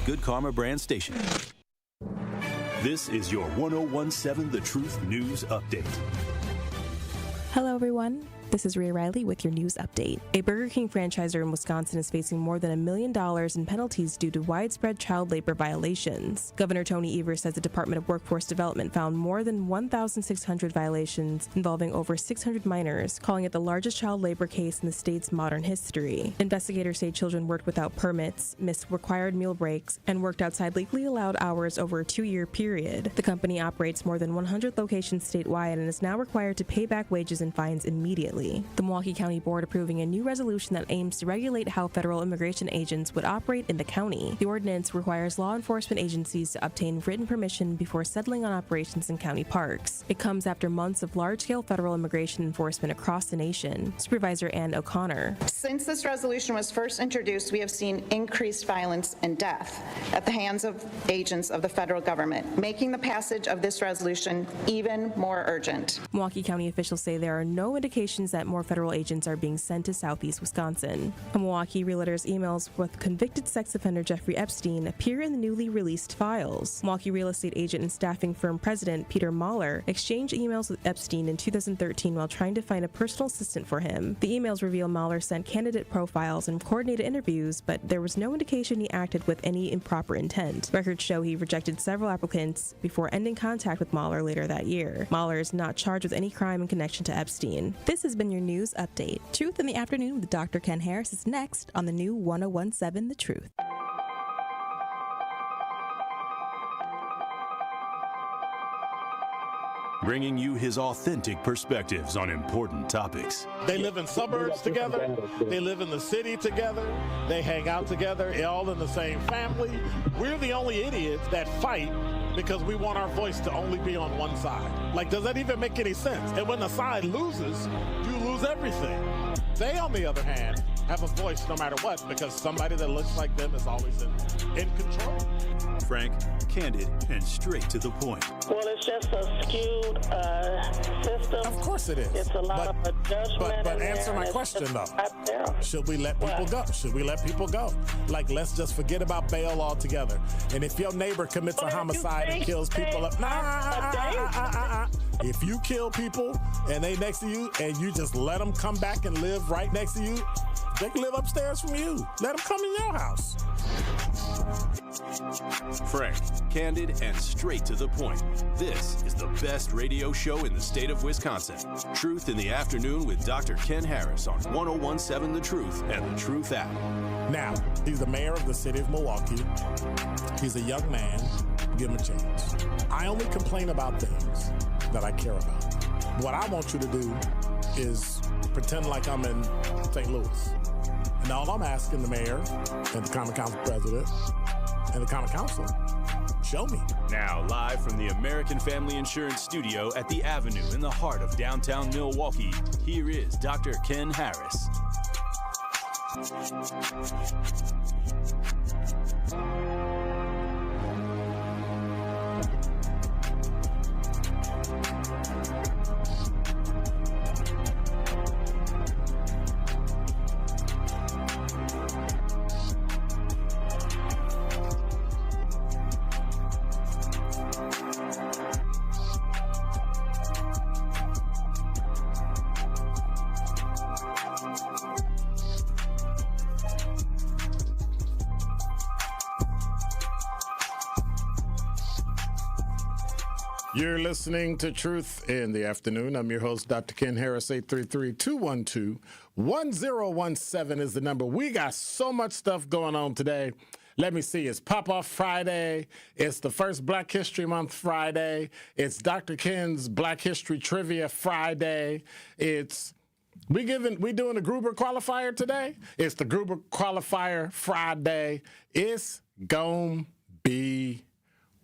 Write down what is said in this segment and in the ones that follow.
Good Karma brand station. This is your 1017 The Truth News Update. Hello, everyone. This is Rhea Riley with your news update. A Burger King franchisor in Wisconsin is facing more than $1 million in penalties due to widespread child labor violations. Governor Tony Evers says the Department of Workforce Development found more than 1,600 violations involving over 600 minors, calling it the largest child labor case in the state's modern history. Investigators say children worked without permits, missed required meal breaks, and worked outside legally allowed hours over a 2-year period. The company operates more than 100 locations statewide and is now required to pay back wages and fines immediately. The Milwaukee County Board approving a new resolution that aims to regulate how federal immigration agents would operate in the county. The ordinance requires law enforcement agencies to obtain written permission before settling on operations in county parks. It comes after months of large-scale federal immigration enforcement across the nation. Supervisor Ann O'Connor. Since this resolution was first introduced, we have seen increased violence and death at the hands of agents of the federal government, making the passage of this resolution even more urgent. Milwaukee County officials say there are no indications that more federal agents are being sent to southeast Wisconsin. A Milwaukee Realtor's emails with convicted sex offender Jeffrey Epstein appear in the newly released files. Milwaukee real estate agent and staffing firm president Peter Mahler exchanged emails with Epstein in 2013 while trying to find a personal assistant for him. The emails reveal Mahler sent candidate profiles and coordinated interviews, but there was no indication he acted with any improper intent. Records show he rejected several applicants before ending contact with Mahler later that year. Mahler is not charged with any crime in connection to Epstein. This has been your news update. Truth in the Afternoon with Dr. Ken Harris is next on the new 1017 The Truth. Bringing you his authentic perspectives on important topics. They live in suburbs together. They live in the city together. They hang out together, all in the same family. We're the only idiots that fight because we want our voice to only be on one side. Like, does that even make any sense? And when the side loses, you lose everything. They, on the other hand, have a voice no matter what because somebody that looks like them is always in control. Frank, candid, and straight to the point. Well, it's just a skewed system. Of course it is. It's a lot of judgment. But answer my question, though. Should we let people go? Should we let people go? Like, let's just forget about bail altogether. And if your neighbor commits a homicide and kills people up, if you kill people and they next to you and you just let them come back and live right next to you, they can live upstairs from you. Let them come in your house. Frank, candid, and straight to the point. This is the best radio show in the state of Wisconsin. Truth in the Afternoon with Dr. Ken Harris on 1017 The Truth and The Truth app. Now, he's the mayor of the city of Milwaukee. He's a young man. Give him a chance. I only complain about things that I care about. What I want you to do is pretend like I'm in St. Louis. And all I'm asking the mayor and the Common Council president and the Common Council, show me. Now, live from the American Family Insurance Studio at the Avenue in the heart of downtown Milwaukee, here is Dr. Ken Harris. You're listening to Truth in the Afternoon. I'm your host, Dr. Ken Harris. 833-212-1017 is the number. We got so much stuff going on today. Let me see. It's Pop-Off Friday. It's the first Black History Month Friday. It's Dr. Ken's Black History Trivia Friday. We doing a Gruber qualifier today. It's the Gruber qualifier Friday. It's gonna be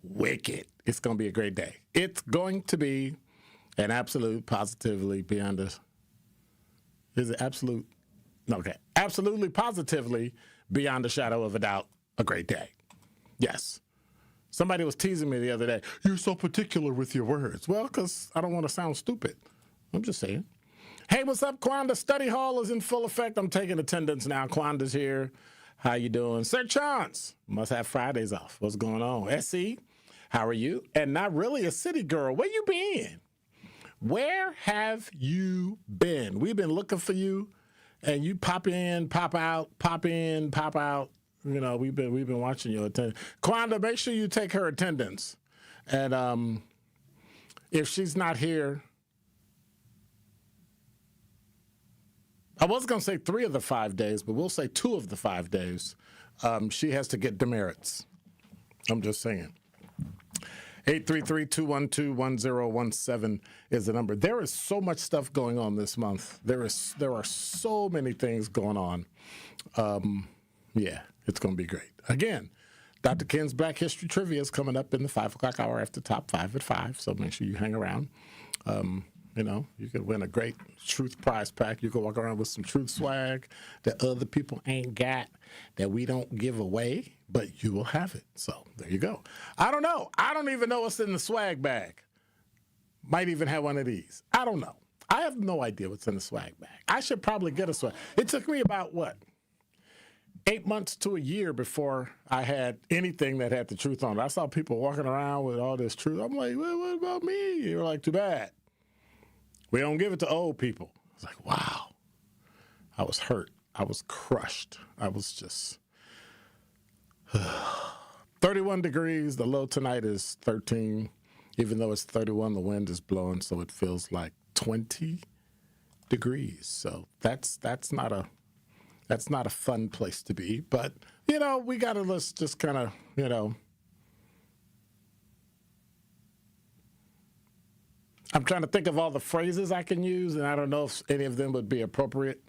wicked. It's gonna be a great day. It's going to be an absolute, positively beyond a. Is it absolute? Okay, absolutely, positively beyond a shadow of a doubt, a great day. Yes. Somebody was teasing me the other day. You're so particular with your words. Well, because I don't want to sound stupid. I'm just saying. Hey, what's up, Quanda? Study Hall is in full effect. I'm taking attendance now. Quanda's here. How you doing? Sir Chance, must have Fridays off. What's going on? SC, how are you? And not really a city girl. Where you been? Where have you been? We've been looking for you, and you pop in, pop out, pop in, pop out. You know, we've been watching your attendance. Quanda, make sure you take her attendance. And if she's not here, I was going to say 3 of the 5 days, but we'll say 2 of the 5 days. She has to get demerits. I'm just saying. 833-212-1017 is the number. There is so much stuff going on this month. There are so many things going on. Yeah, it's going to be great. Again, Dr. Ken's Black History Trivia is coming up in the 5 o'clock hour after Top 5 at 5, so make sure you hang around. You know, you could win a great Truth prize pack. You can walk around with some Truth swag that other people ain't got, that we don't give away, but you will have it. So there you go. I don't know. I don't even know what's in the swag bag. Might even have one of these. I don't know. I have no idea what's in the swag bag. I should probably get a swag. It took me about, 8 months to a year before I had anything that had the truth on it. I saw people walking around with all this truth. I'm like, well, what about me? You're like, too bad. We don't give it to old people. I was like, wow. I was hurt. I was crushed. I was just 31 degrees. The low tonight is 13. Even though it's 31, the wind is blowing, so it feels like 20 degrees. So that's not a fun place to be. But, you know, we got to let's just kind of, you know, I'm trying to think of all the phrases I can use, and I don't know if any of them would be appropriate.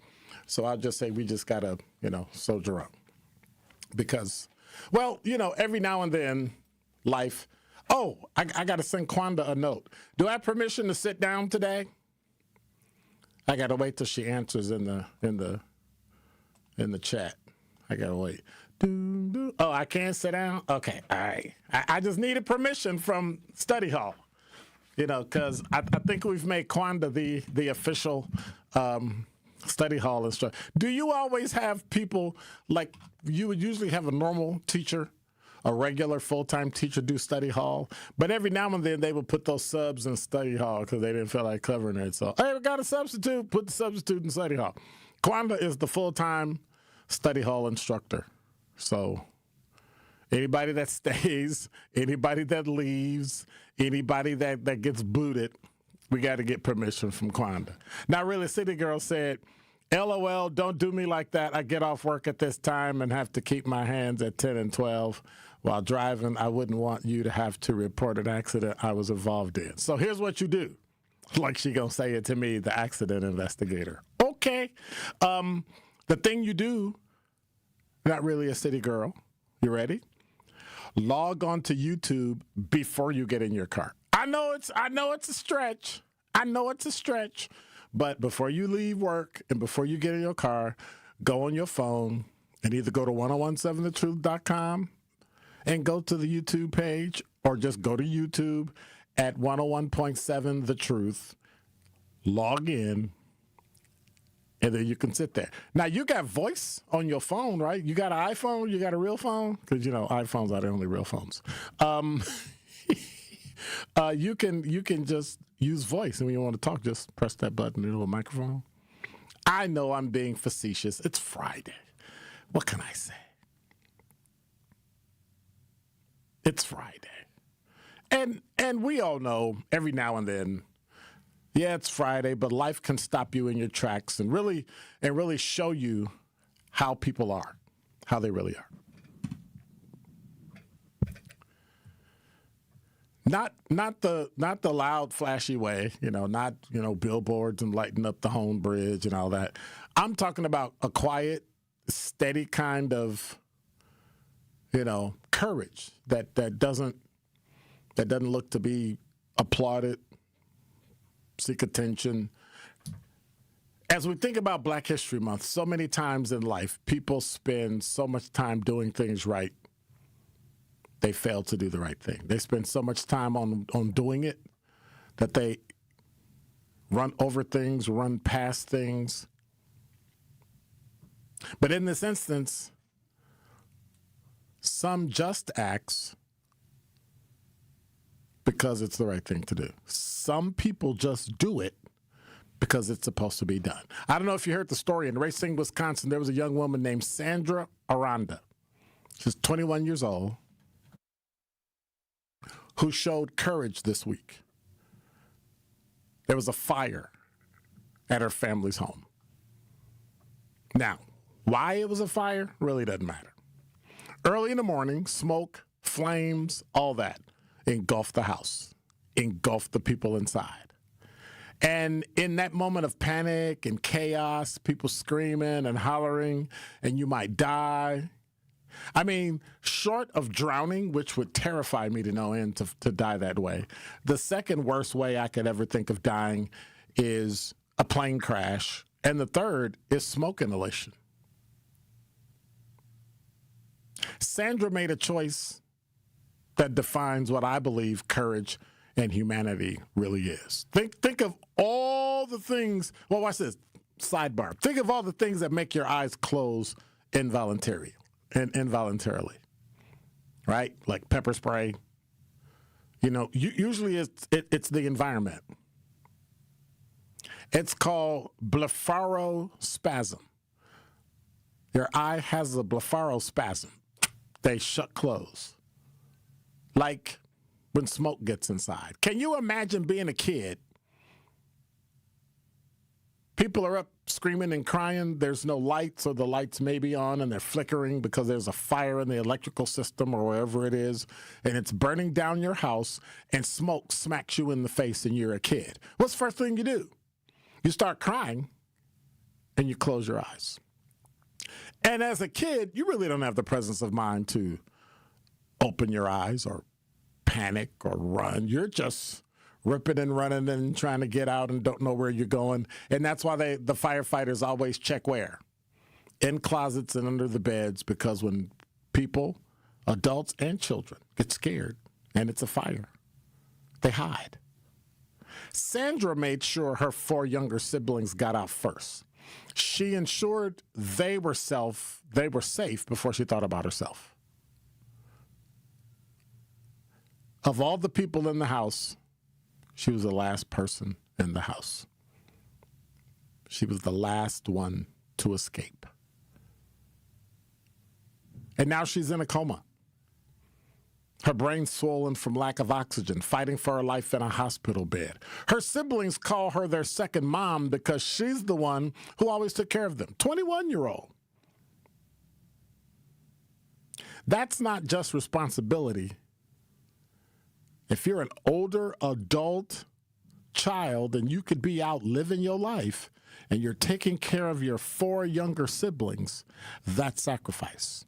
So I'll just say we just got to, you know, soldier up. Because, well, you know, every now and then, life. Oh, I got to send Quanda a note. Do I have permission to sit down today? I got to wait till she answers in the chat. I got to wait. Oh, I can't sit down? Okay, all right. I just needed permission from study hall. You know, because I think we've made Quanda the official study hall instructor. Do you always have people, like you would usually have a normal teacher, a regular full-time teacher do study hall, but every now and then they would put those subs in study hall because they didn't feel like covering it. So, hey, we got a substitute, put the substitute in study hall. Quanda is the full-time study hall instructor. So anybody that stays, anybody that leaves, anybody that gets booted, we got to get permission from Quanda. Now, really, City Girl said, LOL, don't do me like that. I get off work at this time and have to keep my hands at 10 and 12 while driving. I wouldn't want you to have to report an accident I was involved in. So here's what you do. Like she going to say it to me, the accident investigator. Okay. The thing you do, not really a City Girl. You ready? Log on to YouTube before you get in your car. I know it's a stretch. But before you leave work and before you get in your car, go on your phone and either go to 1017thetruth.com and go to the YouTube page, or just go to YouTube at 101.7 The Truth, log in, and then you can sit there. Now, you got voice on your phone, right? You got an iPhone? You got a real phone? Because, you know, iPhones are the only real phones. You can just use voice, and when you want to talk, just press that button, the little microphone. I know I'm being facetious. It's Friday. What can I say? It's Friday. And we all know every now and then, yeah, it's Friday, but life can stop you in your tracks and really show you how people are, how they really are. Not the loud, flashy way, not billboards and lighting up the Hone Bridge and all that. I'm talking about a quiet, steady kind of, courage that doesn't look to be applauded, seek attention. As we think about Black History Month, so many times in life, people spend so much time doing things right, they fail to do the right thing. They spend so much time on doing it that they run over things, run past things. But in this instance, Some just acts because it's the right thing to do. Some people just do it because it's supposed to be done. I don't know if you heard the story. In Racine, Wisconsin, there was a young woman named Sandra Aranda. She's 21 years old, who showed courage this week. There was a fire at her family's home. Now, why it was a fire really doesn't matter. Early in the morning, smoke, flames, all that engulfed the house, engulfed the people inside. And in that moment of panic and chaos, people screaming and hollering, and you might die. I mean, short of drowning, which would terrify me to no end to die that way, the second worst way I could ever think of dying is a plane crash, and the third is smoke inhalation. Sandra made a choice that defines what I believe courage and humanity really is. Think of all the things, well, watch this, sidebar. Think of all the things that make your eyes close involuntarily, right? Like pepper spray. You know, usually it's the environment. It's called blepharospasm. Your eye has a blepharospasm. They shut close. Like when smoke gets inside. Can you imagine being a kid? People are up screaming and crying. There's no lights, or the lights may be on and they're flickering because there's a fire in the electrical system or wherever it is, and it's burning down your house, and smoke smacks you in the face and you're a kid. What's the first thing you do? You start crying and you close your eyes. And as a kid, you really don't have the presence of mind to open your eyes or panic or run. You're just ripping and running and trying to get out and don't know where you're going. And that's why the firefighters always check where? In closets and under the beds, because when people, adults and children, get scared and it's a fire, they hide. Sandra made sure her 4 younger siblings got out first. She ensured they were safe before she thought about herself. Of all the people in the house, she was the last person in the house. She was the last one to escape. And now she's in a coma. Her brain swollen from lack of oxygen, fighting for her life in a hospital bed. Her siblings call her their second mom because she's the one who always took care of them. 21-year-old. That's not just responsibility. If you're an older adult child and you could be out living your life and you're taking care of your 4 younger siblings, that's sacrifice.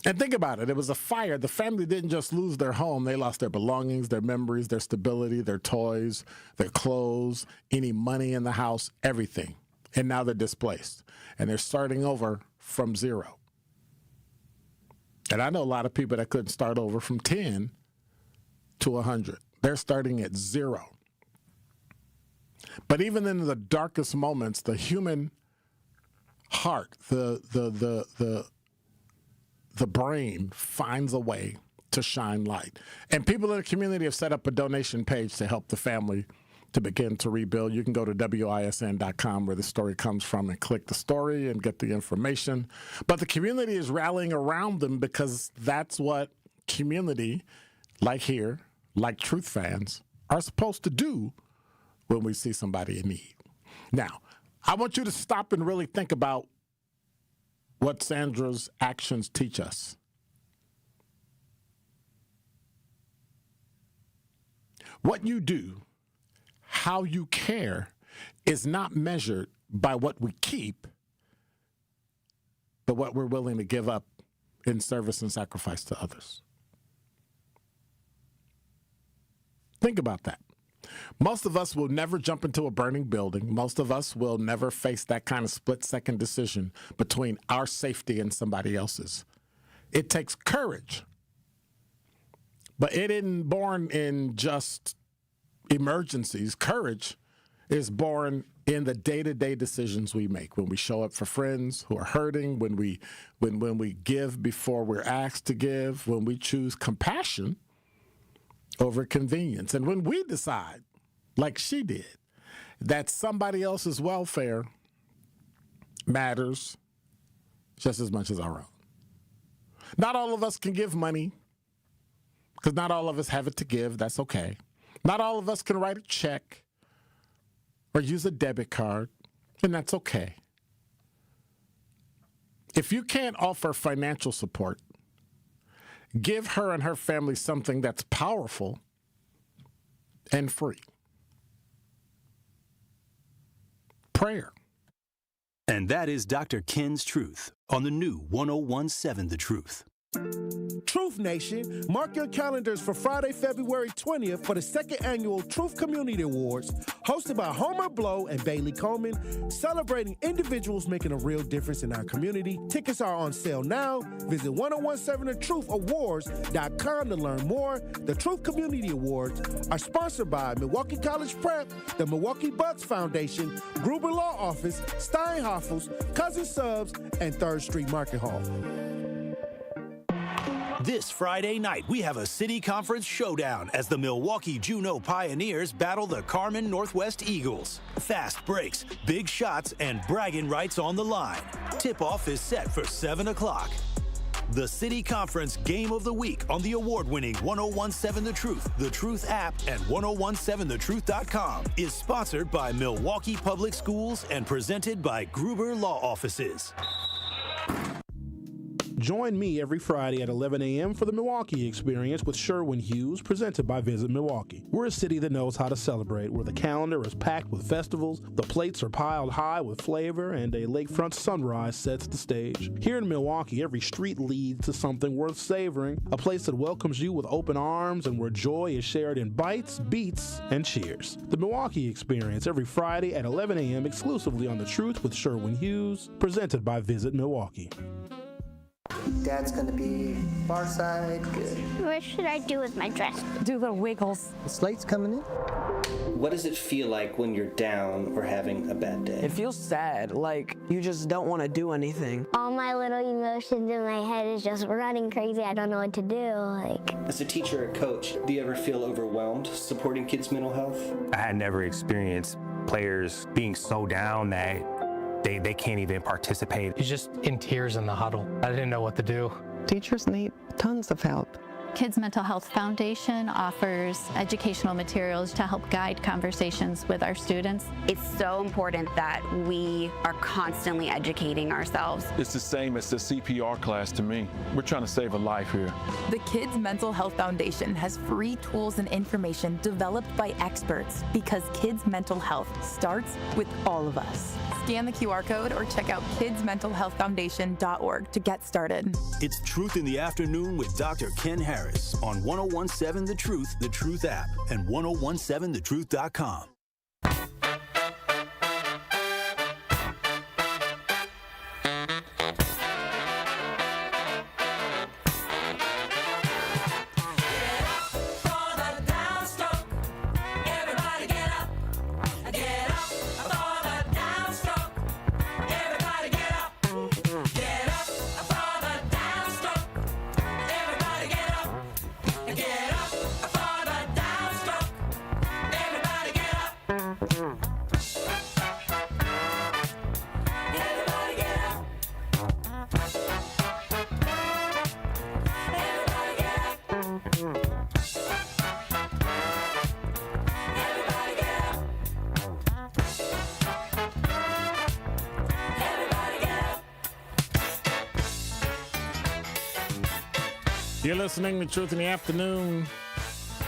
And think about it. It was a fire. The family didn't just lose their home. They lost their belongings, their memories, their stability, their toys, their clothes, any money in the house, everything. And now they're displaced. And they're starting over from zero. And I know a lot of people that couldn't start over from 10 to 100. They're starting at 0. But even in the darkest moments, the human heart, the brain finds a way to shine light. And people in the community have set up a donation page to help the family to begin to rebuild. You can go to WISN.com, where the story comes from, and click the story and get the information. But the community is rallying around them because that's what community, like here, like Truth fans, are supposed to do when we see somebody in need. Now, I want you to stop and really think about what Sandra's actions teach us. What you do, how you care, is not measured by what we keep, but what we're willing to give up in service and sacrifice to others. Think about that. Most of us will never jump into a burning building. Most of us will never face that kind of split-second decision between our safety and somebody else's. It takes courage. But it isn't born in just emergencies. Courage is born in the day-to-day decisions we make, when we show up for friends who are hurting, when we give before we're asked to give, when we choose compassion over convenience, and when we decide, like she did, that somebody else's welfare matters just as much as our own. Not all of us can give money, because not all of us have it to give. That's okay. Not all of us can write a check or use a debit card, and that's okay. If you can't offer financial support, give her and her family something that's powerful and free. Prayer. And that is Dr. Ken's Truth on the new 1017 The Truth. Truth Nation, mark your calendars for Friday, February 20th for the second annual Truth Community Awards, hosted by Homer Blow and Bailey Coleman, celebrating individuals making a real difference in our community. Tickets are on sale now. Visit 1017thetruth.awards.com to learn more. The Truth Community Awards are sponsored by Milwaukee College Prep, the Milwaukee Bucks Foundation, Gruber Law Office, Steinhoffels, Cousin Subs, and 3rd Street Market Hall. This Friday night, we have a city conference showdown as the Milwaukee Juneau Pioneers battle the Carmen Northwest Eagles. Fast breaks, big shots, and bragging rights on the line. Tip-off is set for 7 o'clock. The City Conference Game of the Week on the award-winning 1017 The Truth app, and 1017thetruth.com is sponsored by Milwaukee Public Schools and presented by Gruber Law Offices. Join me every Friday at 11 a.m. for the Milwaukee Experience with Sherwin Hughes, presented by Visit Milwaukee. We're a city that knows how to celebrate, where the calendar is packed with festivals, the plates are piled high with flavor, and a lakefront sunrise sets the stage. Here in Milwaukee, every street leads to something worth savoring, a place that welcomes you with open arms and where joy is shared in bites, beats, and cheers. The Milwaukee Experience every Friday at 11 a.m. exclusively on The Truth with Sherwin Hughes, presented by Visit Milwaukee. Dad's gonna be far side, good. What should I do with my dress? Do little wiggles. The slate's coming in. What does it feel like when you're down or having a bad day? It feels sad, like you just don't want to do anything. All my little emotions in my head is just running crazy. I don't know what to do. As a teacher or coach, do you ever feel overwhelmed supporting kids' mental health? I had never experienced players being so down that they can't even participate. He's just in tears in the huddle. I didn't know what to do. Teachers need tons of help. Kids Mental Health Foundation offers educational materials to help guide conversations with our students. It's so important that we are constantly educating ourselves. It's the same as the CPR class to me. We're trying to save a life here. The Kids Mental Health Foundation has free tools and information developed by experts, because kids' mental health starts with all of us. Scan the QR code or check out kidsmentalhealthfoundation.org to get started. It's Truth in the Afternoon with Dr. Ken Harris on 1017 The Truth app, and 1017thetruth.com. You're listening to Truth in the Afternoon.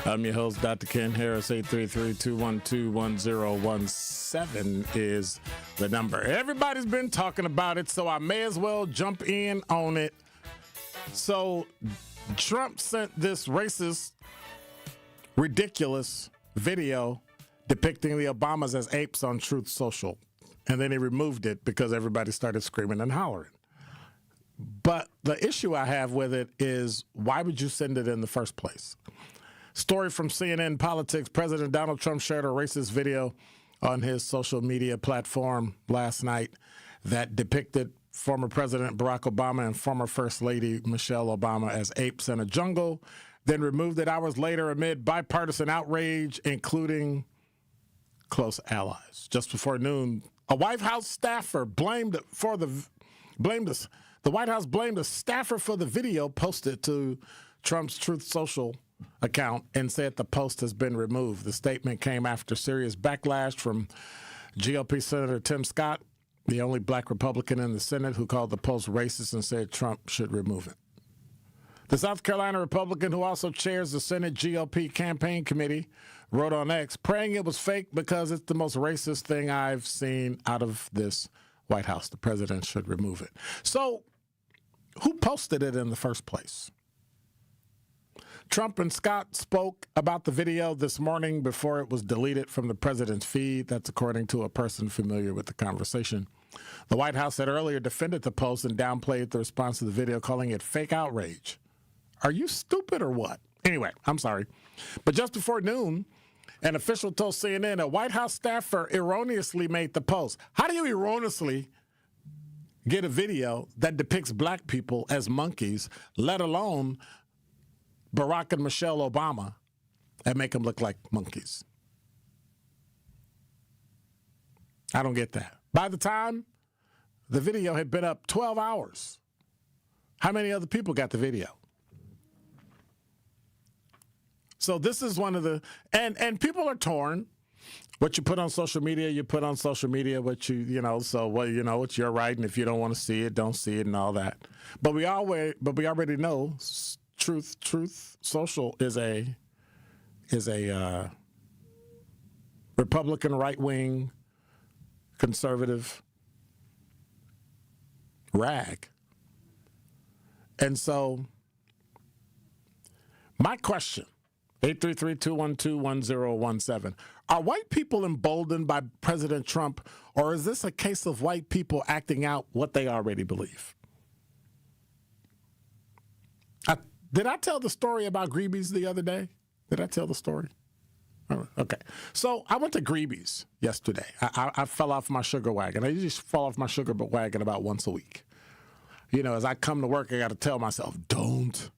I'm your host, Dr. Ken Harris. 833-212-1017 is the number. Everybody's been talking about it, so I may as well jump in on it. So Trump sent this racist, ridiculous video depicting the Obamas as apes on Truth Social. And then he removed it because everybody started screaming and hollering. But the issue I have with it is, why would you send it in the first place? Story from CNN Politics. President Donald Trump shared a racist video on his social media platform last night that depicted former President Barack Obama and former First Lady Michelle Obama as apes in a jungle, then removed it hours later amid bipartisan outrage, including close allies. Just before noon, a White House staffer blamed the White House blamed a staffer for the video posted to Trump's Truth Social account and said the post has been removed. The statement came after serious backlash from GOP Senator Tim Scott, the only black Republican in the Senate, who called the post racist and said Trump should remove it. The South Carolina Republican, who also chairs the Senate GOP campaign committee, wrote on X, praying it was fake because it's the most racist thing I've seen out of this White House. The president should remove it. So, who posted it in the first place? Trump and Scott spoke about the video this morning before it was deleted from the president's feed. That's according to a person familiar with the conversation. The White House had earlier defended the post and downplayed the response to the video, calling it fake outrage. Are you stupid or what? Anyway, I'm sorry. But just before noon, an official told CNN a White House staffer erroneously made the post. How do you erroneously get a video that depicts black people as monkeys, let alone Barack and Michelle Obama, and make them look like monkeys? I don't get that. By the time the video had been up 12 hours, how many other people got the video? So this is one of the, and people are torn. What you put on social media, you put on social media. What so well, it's your right, and if you don't want to see it, don't see it, and all that. But we already know Truth Social is a Republican right-wing conservative rag. And so my question, 833-212-1017, are white people emboldened by President Trump, or is this a case of white people acting out what they already believe? Did I tell the story about Greeby's the other day? Did I tell the story? Okay. So I went to Greeby's yesterday. I fell off my sugar wagon. I usually fall off my sugar wagon about once a week. As I come to work, I got to tell myself, don't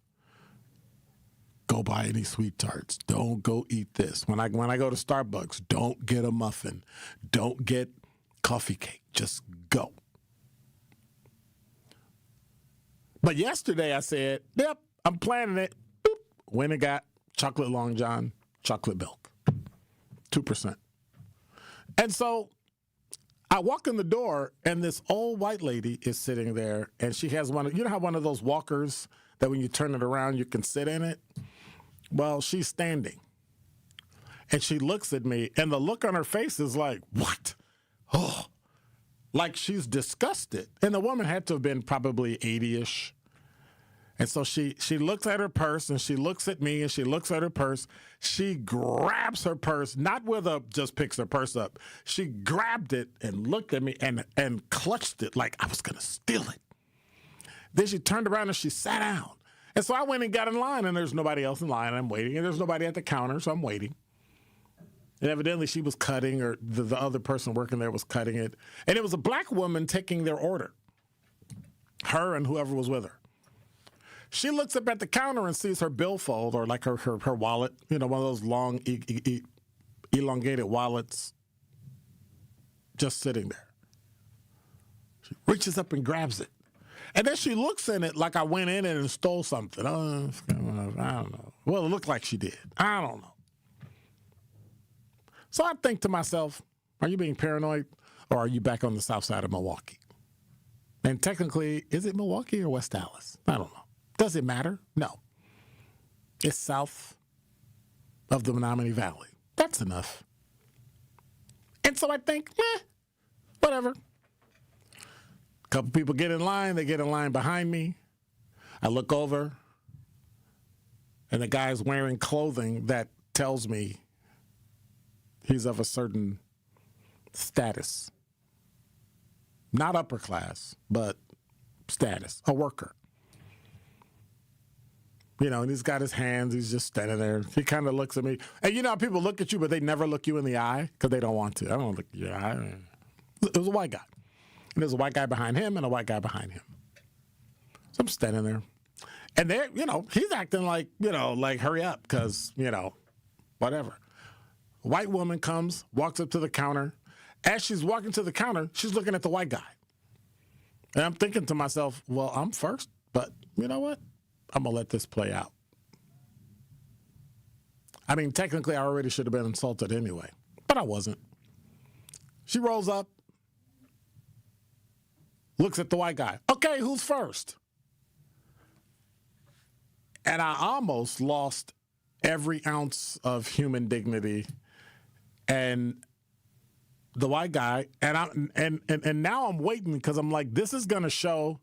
go buy any sweet tarts. Don't go eat this. When I go to Starbucks, don't get a muffin. Don't get coffee cake. Just go. But yesterday I said, yep, I'm planning it. Boop. Went and got chocolate Long John, chocolate milk, 2%. And so I walk in the door, and this old white lady is sitting there, and she has one of those walkers that when you turn it around, you can sit in it? Well, she's standing. And she looks at me, and the look on her face is like, what? Oh, like she's disgusted. And the woman had to have been probably 80-ish. And so she looks at her purse, and she looks at me, and she looks at her purse. She grabs her purse, not just picks her purse up. She grabbed it and looked at me and clutched it like I was going to steal it. Then she turned around and she sat down. And so I went and got in line, and there's nobody else in line. I'm waiting, and there's nobody at the counter, so I'm waiting. And evidently she was cutting, or the other person working there was cutting it. And it was a black woman taking their order, her and whoever was with her. She looks up at the counter and sees her billfold, or like her wallet, one of those long, elongated wallets, just sitting there. She reaches up and grabs it. And then she looks in it like I went in and stole something. I don't know. Well, it looked like she did. I don't know. So I think to myself, are you being paranoid, or are you back on the south side of Milwaukee? And technically, is it Milwaukee or West Dallas? I don't know. Does it matter? No. It's south of the Menominee Valley. That's enough. And so I think, whatever. A couple people get in line. They get in line behind me. I look over, and the guy's wearing clothing that tells me he's of a certain status. Not upper class, but status, a worker. You know, and he's got his hands. He's just standing there. He kind of looks at me. And you know how people look at you, but they never look you in the eye because they don't want to. I don't look at your eye. It was a white guy. And there's a white guy behind him and a white guy behind him. So I'm standing there. And they're, you know, he's acting like, you know, like hurry up because, you know, whatever. A white woman comes, walks up to the counter. As she's walking to the counter, she's looking at the white guy. And I'm thinking to myself, well, I'm first, but you know what? I'm going to let this play out. I mean, technically, I already should have been insulted anyway, but I wasn't. She rolls up, looks at the white guy. Okay, who's first? And I almost lost every ounce of human dignity. And the white guy, and now I'm waiting because I'm like, this is going to show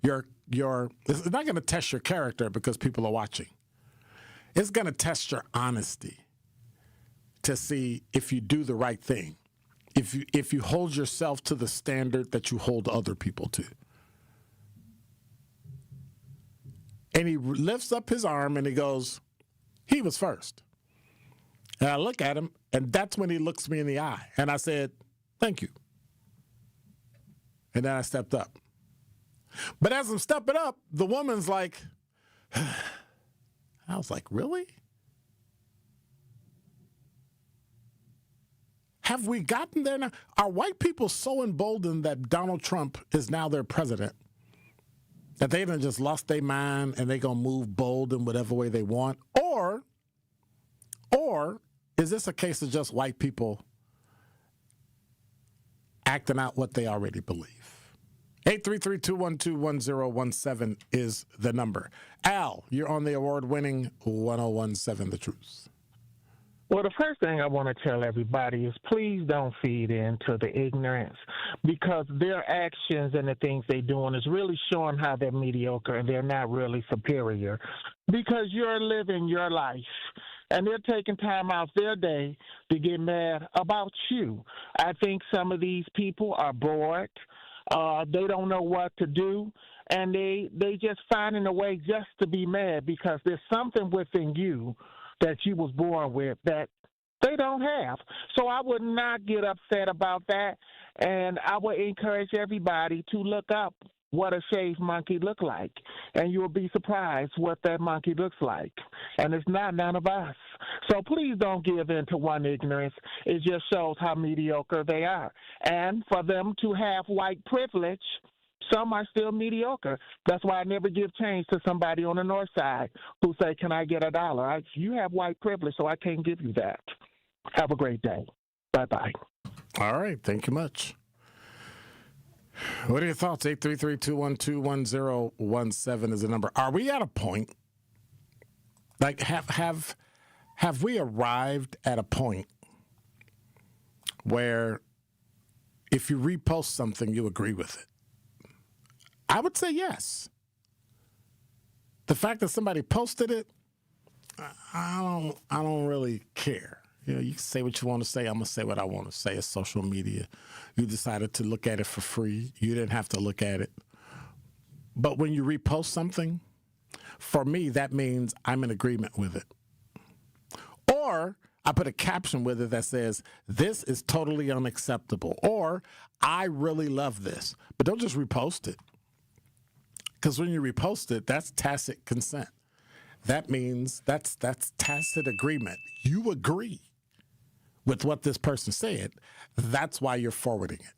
it's not going to test your character because people are watching. It's going to test your honesty to see if you do the right thing, if you hold yourself to the standard that you hold other people to. And he lifts up his arm and he goes, he was first. And I look at him, and that's when he looks me in the eye. And I said, thank you. And then I stepped up. But as I'm stepping up, the woman's like, I was like, really? Have we gotten there now? Are white people so emboldened that Donald Trump is now their president that they done just lost their mind and they gonna move bold in whatever way they want? Or is this a case of just white people acting out what they already believe? 833-212-1017 is the number. Al, you're on the award-winning 1017 The Truth. Well, the first thing I want to tell everybody is please don't feed into the ignorance, because their actions and the things they're doing is really showing how they're mediocre and they're not really superior, because you're living your life. And they're taking time out their day to get mad about you. I think some of these people are bored. They don't know what to do. And they just finding a way just to be mad because there's something within you that you was born with that they don't have. So I would not get upset about that. And I would encourage everybody to look up what a shaved monkey look like, and you'll be surprised what that monkey looks like. And it's not none of us. So please don't give in to one ignorance. It just shows how mediocre they are. And for them to have white privilege, some are still mediocre. That's why I never give change to somebody on the north side who say, can I get $1? You have white privilege, so I can't give you that. Have a great day. Bye-bye. All right. Thank you much. What are your thoughts? 833-212-1017 is the number. Are we at a point, like have we arrived at a point where if you repost something, you agree with it? I would say yes. The fact that somebody posted it, I don't really care. You know, you can say what you want to say. I'm going to say what I want to say. It's social media. You decided to look at it for free. You didn't have to look at it. But when you repost something, for me, that means I'm in agreement with it. Or I put a caption with it that says, this is totally unacceptable. Or I really love this. But don't just repost it. Because when you repost it, that's tacit consent. That means that's tacit agreement. You agree with what this person said. That's why you're forwarding it.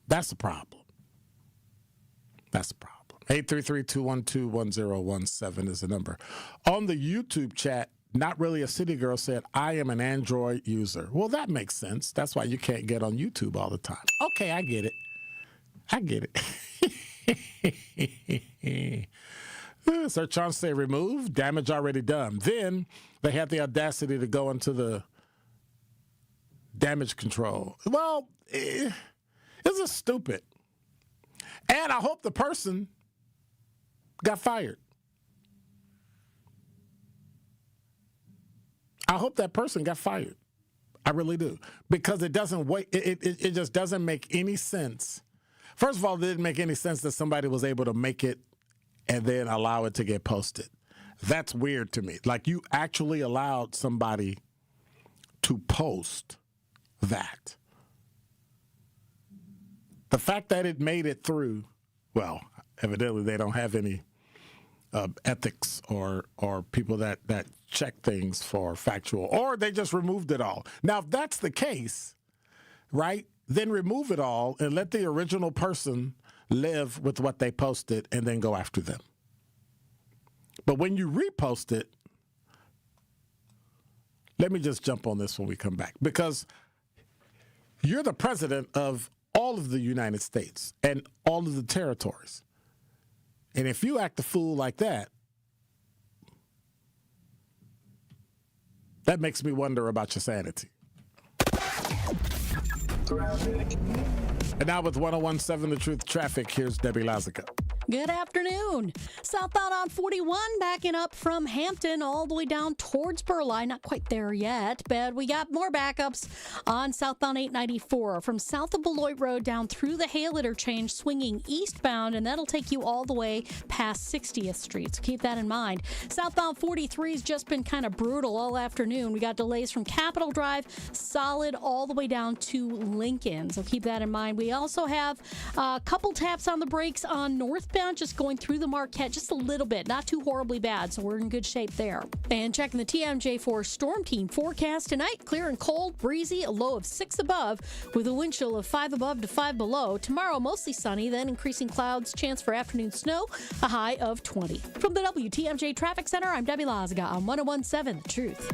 That's the problem. That's the problem. 833-212-1017 is the number. On the YouTube chat, Not Really a City Girl said, I am an Android user. Well, that makes sense. That's why you can't get on YouTube all the time. Okay, I get it. Search on say remove, damage already done. Then they had the audacity to go into the damage control. Well, this is stupid. And I hope the person got fired. I hope that person got fired. I really do. Because it doesn't it just doesn't make any sense. First of all, it didn't make any sense that somebody was able to make it and then allow it to get posted. That's weird to me. Like, you actually allowed somebody to post that. The fact that it made it through, well, evidently they don't have any ethics or people that check things for factual, or they just removed it all. Now, if that's the case, right, then remove it all and let the original person live with what they posted and then go after them. But when you repost it, let me just jump on this when we come back, because you're the president of all of the United States and all of the territories. And if you act a fool like that, that makes me wonder about your sanity. And now with 101.7 The Truth Traffic, here's Debbie Lazica. Good afternoon. Southbound on 41 backing up from Hampton all the way down towards Burleigh. Not quite there yet, but we got more backups on southbound 894 from south of Beloit Road down through the Hale interchange, swinging eastbound, and that'll take you all the way past 60th Street. So keep that in mind. Southbound 43 has just been kind of brutal all afternoon. We got delays from Capitol Drive, solid all the way down to Lincoln. So keep that in mind. We also have a couple taps on the brakes on northbound, just going through the Marquette just a little bit, not too horribly bad, so we're in good shape there. And checking the TMJ4 Storm Team forecast tonight, clear and cold, breezy, a low of 6 above with a wind chill of 5 above to 5 below. Tomorrow, mostly sunny, then increasing clouds, chance for afternoon snow, a high of 20. From the WTMJ Traffic Center, I'm Debbie Lazica on 101.7 The Truth.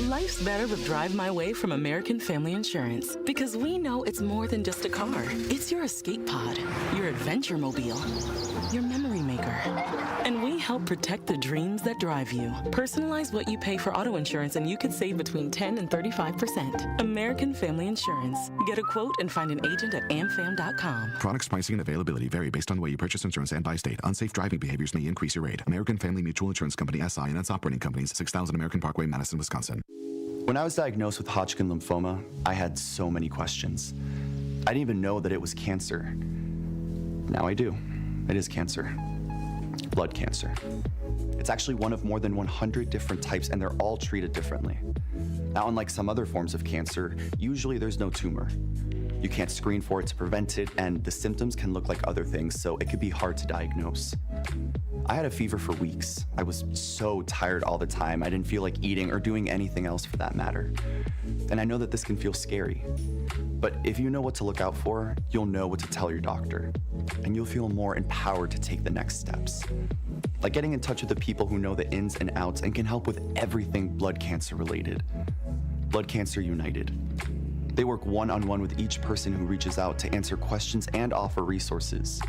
Life's better with Drive My Way from American Family Insurance, because we know it's more than just a car. It's your escape pod, your adventure mobile, your memory maker. And we help protect the dreams that drive you. Personalize what you pay for auto insurance and you could save between 10 and 35%. American Family Insurance. Get a quote and find an agent at amfam.com. Products, pricing, and availability vary based on the way you purchase insurance and by state. Unsafe driving behaviors may increase your rate. American Family Mutual Insurance Company, SI, and its operating companies, 6000 American Parkway, Madison, Wisconsin. When I was diagnosed with Hodgkin lymphoma, I had so many questions. I didn't even know that it was cancer. Now I do. It is cancer. Blood cancer. It's actually one of more than 100 different types, and they're all treated differently. Now, unlike some other forms of cancer, usually there's no tumor. You can't screen for it to prevent it, and the symptoms can look like other things, so it could be hard to diagnose. I had a fever for weeks. I was so tired all the time. I didn't feel like eating or doing anything else for that matter. And I know that this can feel scary. But if you know what to look out for, you'll know what to tell your doctor. And you'll feel more empowered to take the next steps. Like getting in touch with the people who know the ins and outs and can help with everything blood cancer related. Blood Cancer United. They work one-on-one with each person who reaches out to answer questions and offer resources.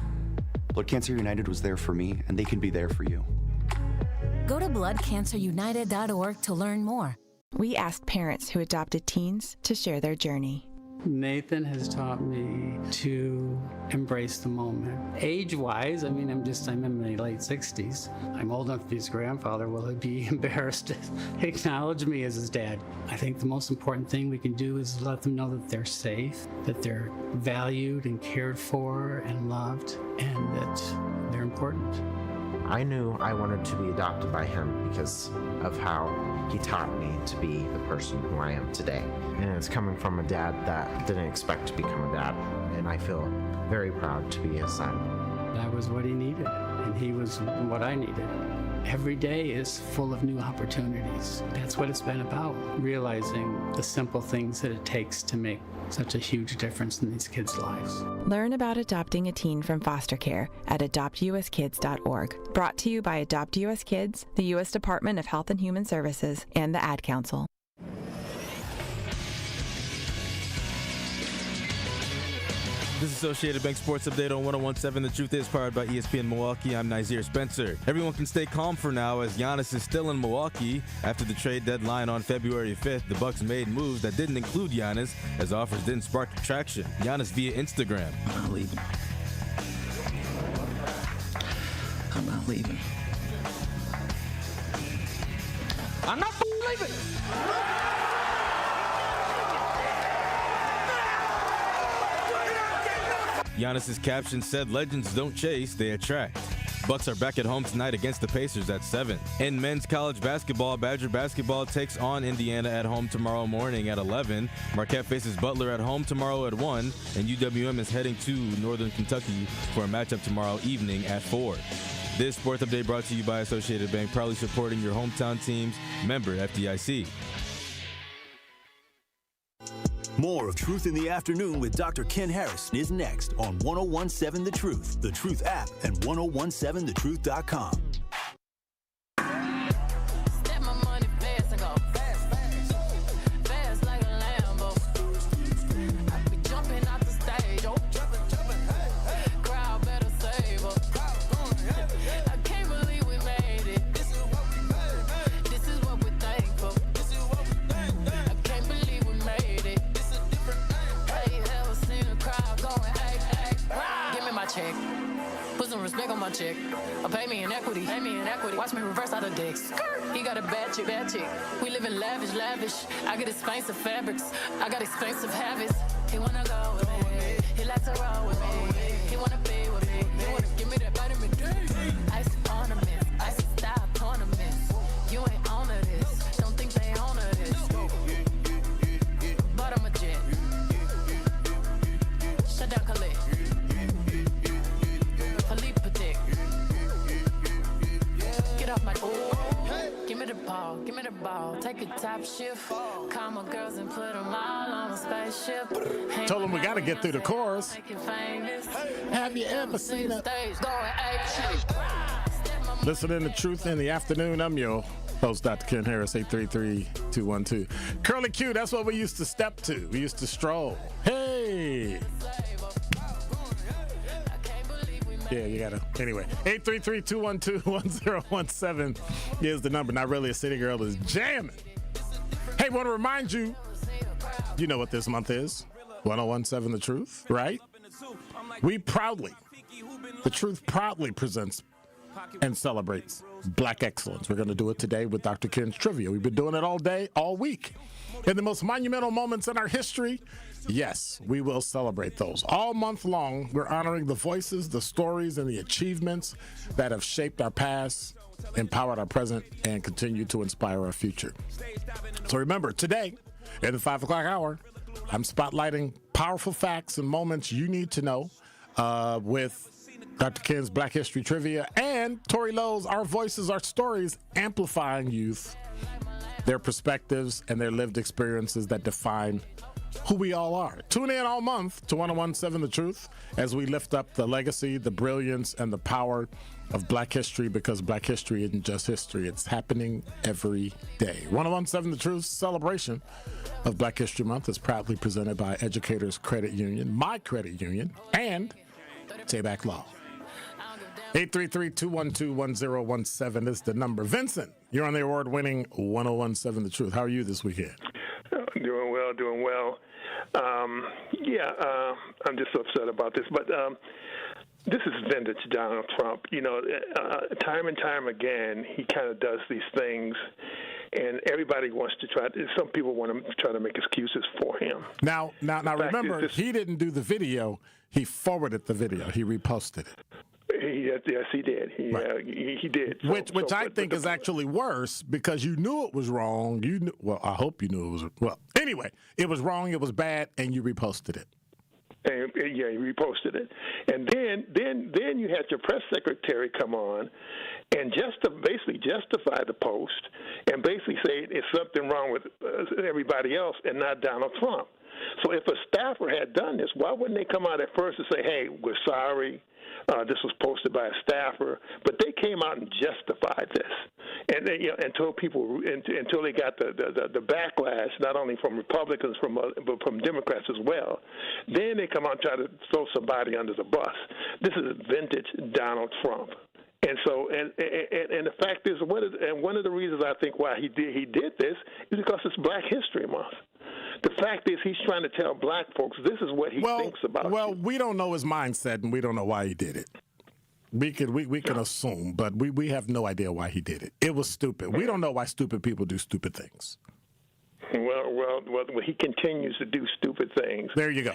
Blood Cancer United was there for me, and they can be there for you. Go to bloodcancerunited.org to learn more. We asked parents who adopted teens to share their journey. Nathan has taught me to embrace the moment. Age-wise, I'm in my late 60s. I'm old enough to be his grandfather. Will he be embarrassed to acknowledge me as his dad? I think the most important thing we can do is let them know that they're safe, that they're valued and cared for and loved, and that they're important. I knew I wanted to be adopted by him because of how he taught me to be the person who I am today. And it's coming from a dad that didn't expect to become a dad. And I feel very proud to be his son. That was what he needed, and he was what I needed. Every day is full of new opportunities. That's what it's been about, realizing the simple things that it takes to make such a huge difference in these kids' lives. Learn about adopting a teen from foster care at adoptuskids.org. Brought to you by Adopt US Kids, the U.S. Department of Health and Human Services, and the Ad Council. This is Associated Bank Sports Update on 101.7 The Truth is powered by ESPN Milwaukee. I'm Nazir Spencer. Everyone can stay calm for now as Giannis is still in Milwaukee. After the trade deadline on February 5th, the Bucks made moves that didn't include Giannis as offers didn't spark traction. Giannis via Instagram. I'm not leaving. I'm not leaving. I'm not leaving. Giannis's caption said, "Legends don't chase, they attract." Bucks are back at home tonight against the Pacers at 7. In men's college basketball, Badger basketball takes on Indiana at home tomorrow morning at 11. Marquette faces Butler at home tomorrow at 1. And UWM is heading to Northern Kentucky for a matchup tomorrow evening at 4. This Sports Update brought to you by Associated Bank, proudly supporting your hometown teams. Member FDIC. More of Truth in the Afternoon with Dr. Ken Harris is next on 1017 The Truth, The Truth app, and 1017thetruth.com. Put some respect on my check. Pay me in equity. Watch me reverse out of dicks. He got a bad chick. We live in lavish. I get expensive fabrics. I got expensive habits. He wanna go with me. He likes to roll with me. He wanna be with me. He wanna give me that vitamin D. Ice ornaments. Ice style ornaments. You ain't on to this. Don't think they on to this. But I'm a jet. Shut down, Khalid. Give me the ball, take a top shift. Call my girls and put them all on a spaceship. Told them we got to get through the chorus. Have you ever seen it? Listening to Truth in the Afternoon. I'm your host, Dr. Ken Harris, 833-212. Curly Q, that's what we used to step to. We used to stroll. Hey! Yeah, you gotta. Anyway, 833-212-1017 is the number. Not really a city girl is jamming. Hey, want to remind you, you know what this month is. 1017 The Truth, right? The Truth proudly presents and celebrates Black excellence. We're going to do it today with Dr. Ken's Trivia. We've been doing it all day, all week. In the most monumental moments in our history, yes, we will celebrate those. All month long, we're honoring the voices, the stories, and the achievements that have shaped our past, empowered our present, and continue to inspire our future. So remember, today, at the 5 o'clock hour, I'm spotlighting powerful facts and moments you need to know with Dr. Ken's Black History Trivia and Tori Lowe's Our Voices, Our Stories, amplifying youth, their perspectives, and their lived experiences that define who we all are. Tune in all month to 1017 The Truth as we lift up the legacy, the brilliance, and the power of Black history, because Black history isn't just history. It's happening every day. 1017 The Truth celebration of Black History Month is proudly presented by Educators Credit Union, my credit union, and Tayback Law. 833-212-1017 is the number. Vincent, you're on the award-winning 1017 The Truth. How are you this weekend? Doing well. I'm just upset about this, but this is vintage Donald Trump. You know, time and time again, he kind of does these things, and everybody wants to some people want to try to make excuses for him. Now, remember, he didn't do the video. He forwarded the video. He reposted it. Yes, he did. He did. Which I think is actually worse, because you knew it was wrong. Well, I hope you knew it was. Well, anyway, it was wrong. It was bad, and you reposted it. And he reposted it, and then you had your press secretary come on, and basically justify the post, and basically say it's something wrong with everybody else and not Donald Trump. So if a staffer had done this, why wouldn't they come out at first and say, "Hey, we're sorry. This was posted by a staffer," but they came out and justified this, and they, until they got the backlash, not only from Republicans but from Democrats as well. Then they come out and try to throw somebody under the bus. This is vintage Donald Trump. And so, and the fact is, one of the reasons I think why he did this is because it's Black History Month. The fact is, he's trying to tell Black folks this is what he thinks about. Well, we don't know his mindset, and we don't know why he did it. We can assume, but we have no idea why he did it. It was stupid. We don't know why stupid people do stupid things. Well, he continues to do stupid things. There you go.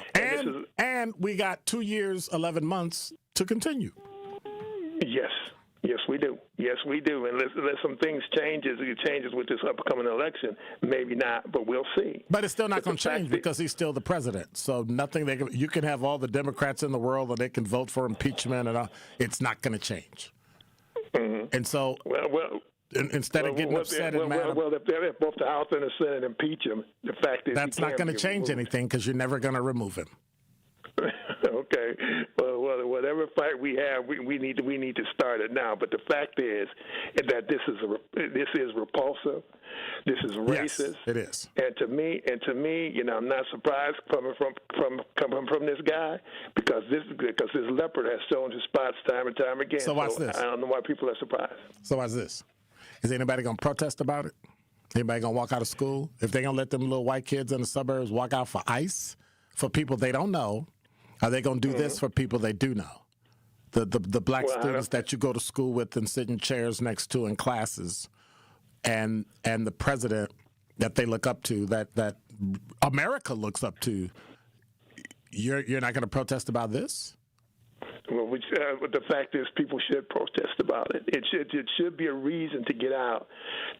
And we got 2 years, 11 months to continue. Yes, we do. Yes, we do. Unless some things changes with this upcoming election, maybe not, but we'll see. But it's still not going to change because he's still the president. So nothing you can have all the Democrats in the world and they can vote for impeachment and all. It's not going to change. Mm-hmm. And so, instead of getting upset and mad, if both the House and the Senate impeach him, the fact is that's not going to change anything because you're never going to remove him. Okay. Well, whatever fight we have, we need to start it now. But the fact is that this is repulsive. This is racist. Yes, it is. And to me, I'm not surprised coming from this guy because this leopard has shown his spots time and time again. So watch this. I don't know why people are surprised. So watch this. Is anybody going to protest about it? Anybody going to walk out of school? If they're going to let them little white kids in the suburbs walk out for ICE, for people they don't know, are they going to do this for people they do know? The black students that you go to school with and sit in chairs next to in classes, and the president that they look up to, that America looks up to, you're not going to protest about this? Well, the fact is, people should protest about it. It should be a reason to get out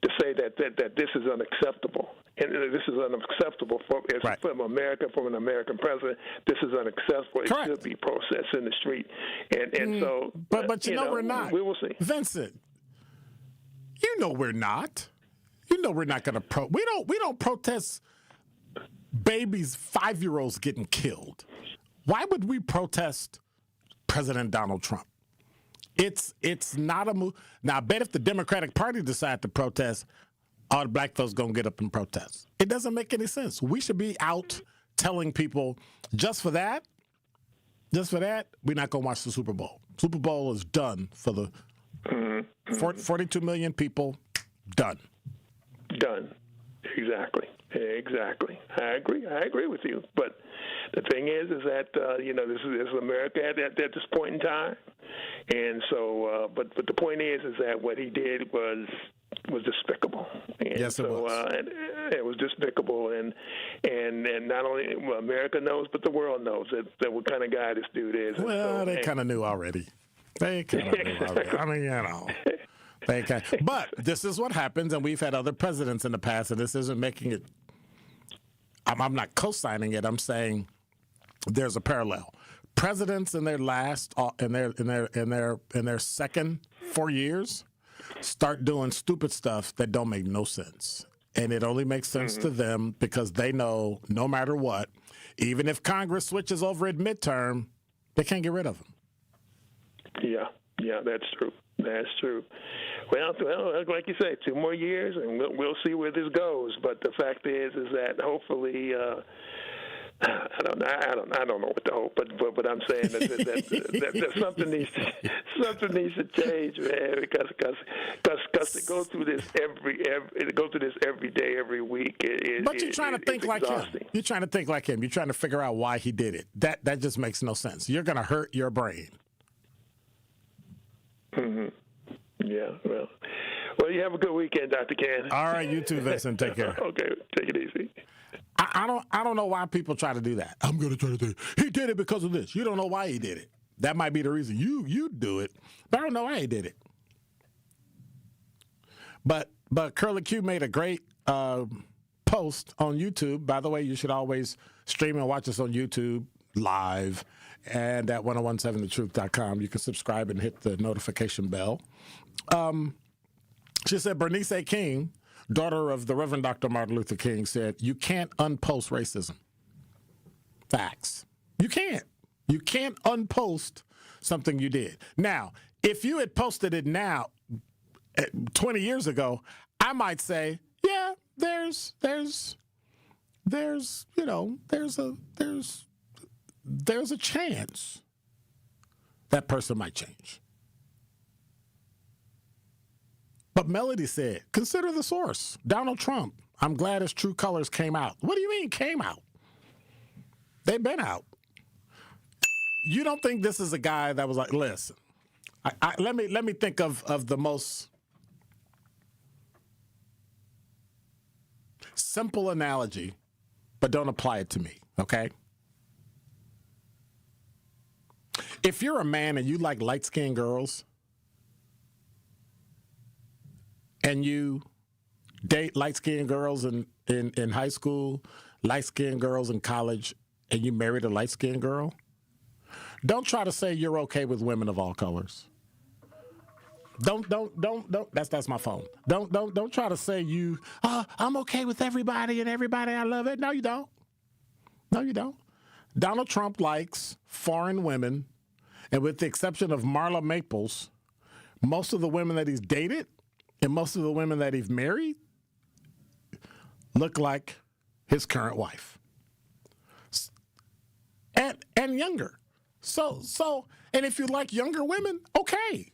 to say that this is unacceptable, and this is unacceptable from America, from an American president. This is unacceptable. Correct. It should be processed in the street, and so. But you know we're not. We will see, Vincent. You know we're not. You know we're not going to We don't protest babies, 5-year-olds getting killed. Why would we protest President Donald Trump? It's not a move. Now, I bet if the Democratic Party decide to protest, all the black folks going to get up and protest. It doesn't make any sense. We should be out telling people, just for that, we're not going to watch the Super Bowl. Super Bowl is done for the 42 million people, done. Done. Exactly. I agree with you. But the thing is that this is America at this point in time, and so. But the point is that what he did was despicable. And yes, it was. It was despicable, and not only America knows, but the world knows that what kind of guy this dude is. Well, they kind of knew already. I mean, But this is what happens, and we've had other presidents in the past, and this isn't making it. I'm not co-signing it. I'm saying there's a parallel. Presidents in their second 4 years start doing stupid stuff that don't make no sense, and it only makes sense to them because they know no matter what, even if Congress switches over at midterm, they can't get rid of them. Yeah, that's true. That's true. Well, like you say, 2 more years, and we'll see where this goes. But the fact is that hopefully, I don't know what to hope, but I'm saying that something needs to change, man, because to go through this every day, every week. But you're trying to think like him. You're trying to think like him. You're trying to figure out why he did it. That just makes no sense. You're going to hurt your brain. Mm-hmm. Yeah, well, you have a good weekend, Dr. Ken. All right, you too, Vincent. Take care. Okay, take it easy. I don't know why people try to do that. I'm going to try to do it. He did it because of this. You don't know why he did it. That might be the reason you do it, but I don't know why he did it. But Curly Q made a great post on YouTube. By the way, you should always stream and watch us on YouTube live and at 1017thetruth.com. You can subscribe and hit the notification bell. She said Bernice A. King, daughter of the Reverend Dr. Martin Luther King, said, you can't unpost racism. Facts. You can't. You can't unpost something you did. Now, if you had posted it now, 20 years ago, I might say, yeah, there's a chance that person might change. But Melody said, consider the source. Donald Trump. I'm glad his true colors came out. What do you mean came out? They've been out. You don't think this is a guy that was like, listen, let me think of the most. Simple analogy, but don't apply it to me, okay? If you're a man and you like light-skinned girls and you date light-skinned girls in high school, light-skinned girls in college, and you married a light-skinned girl, don't try to say you're okay with women of all colors. Don't. That's my phone. Don't try to say I'm okay with everybody and everybody I love it. No, you don't. No, you don't. Donald Trump likes foreign women, and with the exception of Marla Maples, most of the women that he's dated and most of the women that he's married look like his current wife. And younger. So, and if you like younger women, okay.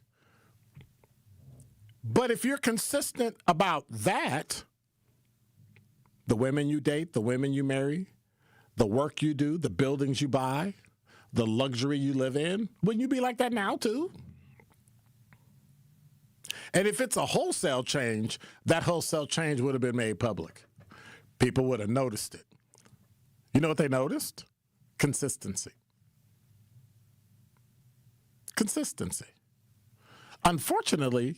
But if you're consistent about that, the women you date, the women you marry, the work you do, the buildings you buy, the luxury you live in, wouldn't you be like that now too? And if it's a wholesale change, that wholesale change would have been made public. People would have noticed it. You know what they noticed? Consistency. Consistency. Unfortunately,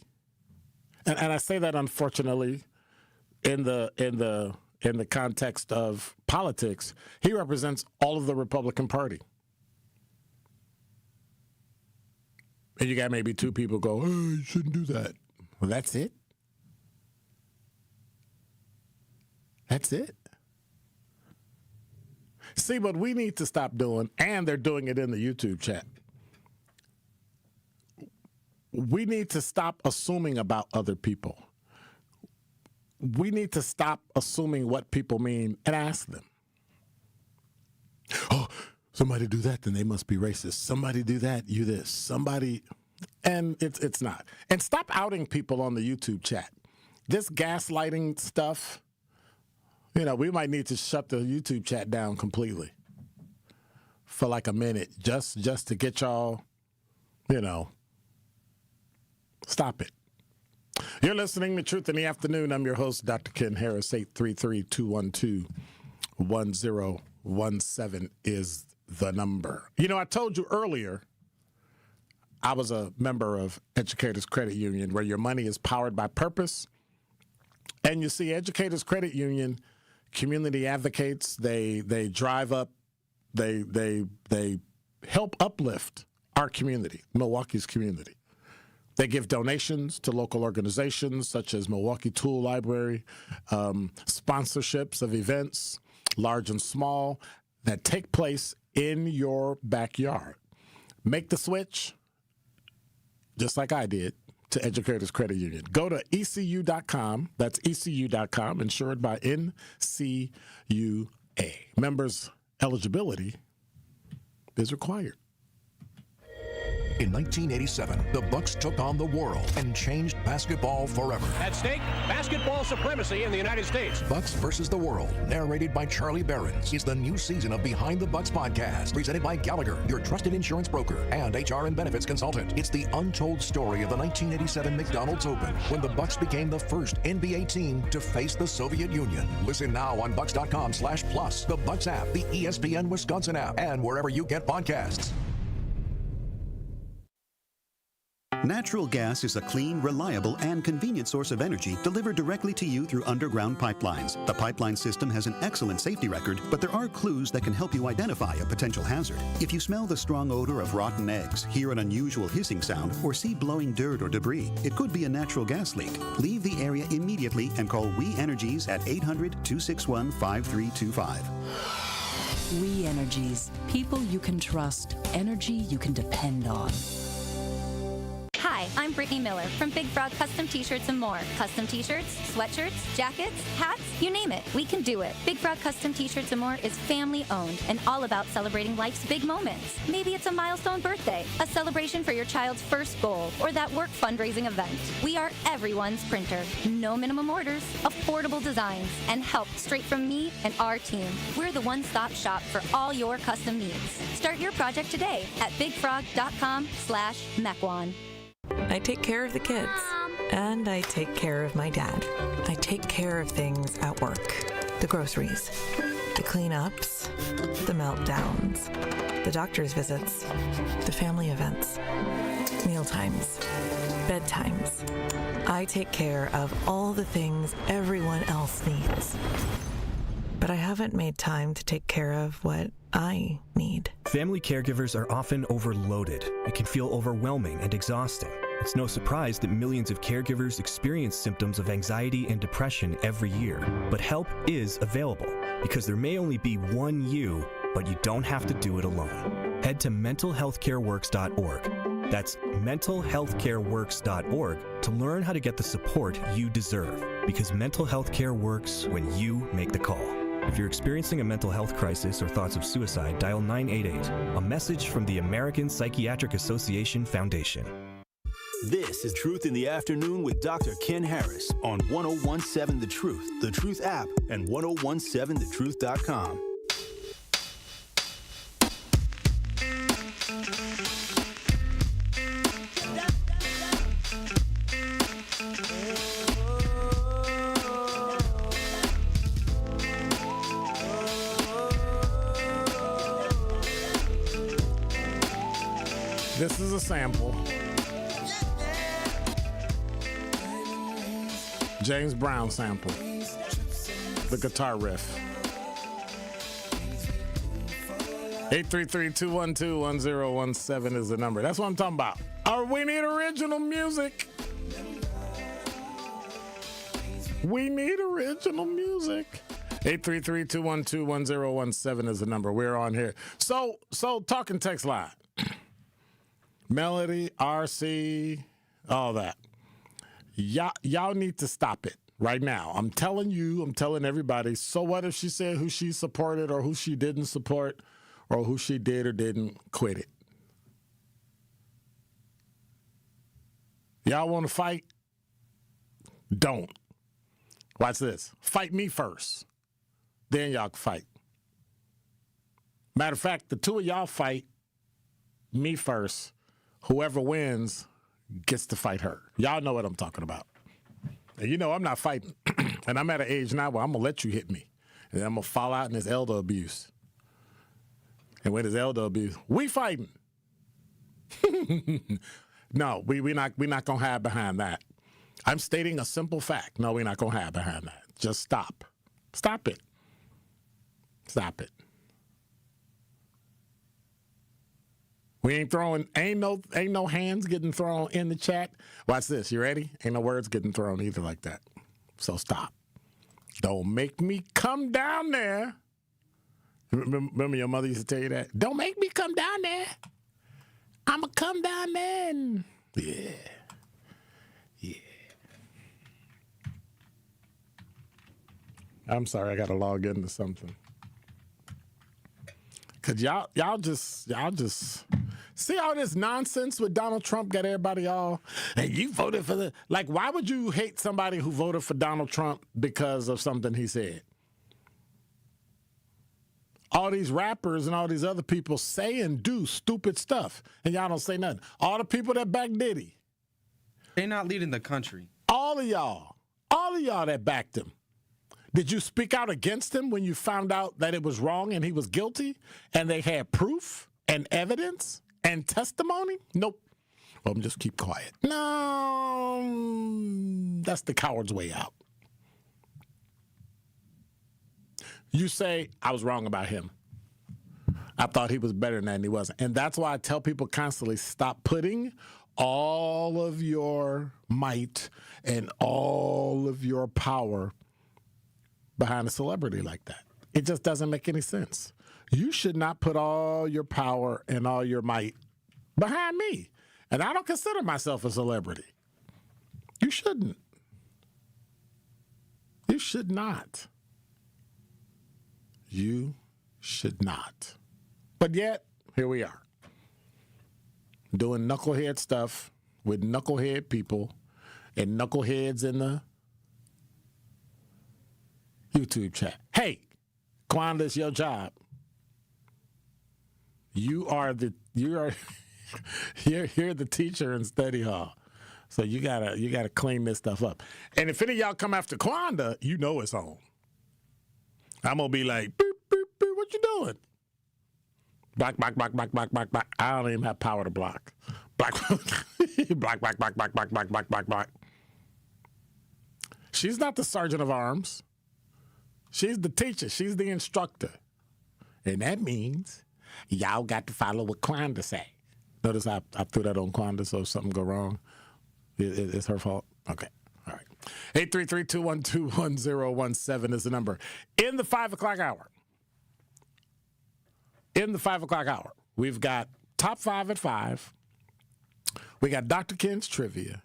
and I say that unfortunately in the context of politics, he represents all of the Republican Party. And you got maybe two people go, oh, you shouldn't do that. Well, that's it. That's it. See, what we need to stop doing, and they're doing it in the YouTube chat, we need to stop assuming about other people. We need to stop assuming what people mean and ask them. Oh, somebody do that, then they must be racist. Somebody do that, you this. Somebody, and it's not. And stop outing people on the YouTube chat. This gaslighting stuff, we might need to shut the YouTube chat down completely for like a minute, just to get y'all, stop it. You're listening to Truth in the Afternoon. I'm your host, Dr. Ken Harris. 833-212-1017 is the number. I told you earlier I was a member of Educators Credit Union, where your money is powered by purpose. And you see, Educators Credit Union, community advocates, they drive up, they help uplift our community, Milwaukee's community. They give donations to local organizations such as Milwaukee Tool Library, sponsorships of events, large and small, that take place in your backyard. Make the switch, just like I did, to Educators Credit Union. Go to ECU.com. That's ECU.com, insured by NCUA. Members' eligibility is required. In 1987, the Bucks took on the world and changed basketball forever. At stake, basketball supremacy in the United States. Bucks versus the World, narrated by Charlie Behrens, is the new season of Behind the Bucks podcast, presented by Gallagher, your trusted insurance broker and HR and benefits consultant. It's the untold story of the 1987 McDonald's Open, when the Bucks became the first NBA team to face the Soviet Union. Listen now on Bucks.com/plus, the Bucks app, the ESPN Wisconsin app, and wherever you get podcasts. Natural gas is a clean, reliable, and convenient source of energy delivered directly to you through underground pipelines. The pipeline system has an excellent safety record, but there are clues that can help you identify a potential hazard. If you smell the strong odor of rotten eggs, hear an unusual hissing sound, or see blowing dirt or debris, it could be a natural gas leak. Leave the area immediately and call We Energies at 800-261-5325. We Energies. People you can trust. Energy you can depend on. Hi, I'm Brittany Miller from Big Frog Custom T-Shirts and more. Custom T-shirts, sweatshirts, jackets, hats, you name it, we can do it. Big Frog Custom T-Shirts and more is family owned and all about celebrating life's big moments. Maybe it's a milestone birthday, a celebration for your child's first goal, or that work fundraising event. We are everyone's printer. No minimum orders, affordable designs, and help straight from me and our team. We're the one-stop shop for all your custom needs. Start your project today at bigfrog.com/Mequon. I take care of the kids. Mom, And I take care of my dad. I take care of things at work. The groceries, the cleanups, the meltdowns, the doctor's visits, the family events, mealtimes, bedtimes. I take care of all the things everyone else needs. But I haven't made time to take care of what I need. Family caregivers are often overloaded. It can feel overwhelming and exhausting. It's no surprise that millions of caregivers experience symptoms of anxiety and depression every year. But help is available, because there may only be one you, but you don't have to do it alone. Head to mentalhealthcareworks.org. That's mentalhealthcareworks.org to learn how to get the support you deserve, because mental health care works when you make the call. If you're experiencing a mental health crisis or thoughts of suicide, dial 988, a message from the American Psychiatric Association Foundation. This is Truth in the Afternoon with Dr. Ken Harris on 1017 The Truth app, and 1017thetruth.com. This is a sample. James Brown sample. The guitar riff. 833-212-1017 is the number. That's what I'm talking about. We need original music. We need original music. 833-212-1017 is the number. We're on here. So talking text line. Melody, RC, all that. Y'all need to stop it right now. I'm telling everybody. So what if she said who she supported or who she didn't support or who she did or didn't quit it? Y'all want to fight? Don't. Watch this. Fight me first. Then y'all can fight. Matter of fact, the two of y'all fight me first. Whoever wins gets to fight her. Y'all know what I'm talking about. And you know I'm not fighting. And I'm at an age now where I'm going to let you hit me. And then I'm going to fall out in this elder abuse. And with his elder abuse, we fighting. No, we're not going to hide behind that. I'm stating a simple fact. No, we're not going to hide behind that. Just stop. Stop it. Stop it. We ain't no hands getting thrown in the chat. Watch this. You ready? Ain't no words getting thrown either like that. So stop. Don't make me come down there. Remember your mother used to tell you that? Don't make me come down there. I'ma come down there and yeah. I'm sorry, I gotta log into something. Cause y'all just see all this nonsense with Donald Trump got everybody all, and you voted for the, like, why would you hate somebody who voted for Donald Trump because of something he said? All these rappers and all these other people say and do stupid stuff, and y'all don't say nothing. All the people that backed Diddy. They're not leading the country. All of y'all that backed him. Did you speak out against him when you found out that it was wrong and he was guilty and they had proof and evidence and testimony? Nope. Well, just keep quiet. No, that's the coward's way out. You say, I was wrong about him. I thought he was better than that and he wasn't. And that's why I tell people constantly, stop putting all of your might and all of your power behind a celebrity like that. It just doesn't make any sense. You should not put all your power and all your might behind me. And I don't consider myself a celebrity. You shouldn't. You should not. You should not. But yet, here we are. Doing knucklehead stuff with knucklehead people and knuckleheads in the YouTube chat. Hey, Quanda, it's your job. You're the teacher in study hall. So you gotta clean this stuff up. And if any of y'all come after Quanda, you know it's on. I'm gonna be like, beep, beep, beep, what you doing? Block. I don't even have power to block. Block. Block. She's not the sergeant of arms. She's the teacher. She's the instructor. And that means y'all got to follow what Quanda say. Notice I threw that on Quanda, so if something go wrong, it's her fault? Okay. All right. 833-212-1017 is the number. In the 5 o'clock hour, we've got Top 5 at 5. We got Dr. Ken's Trivia.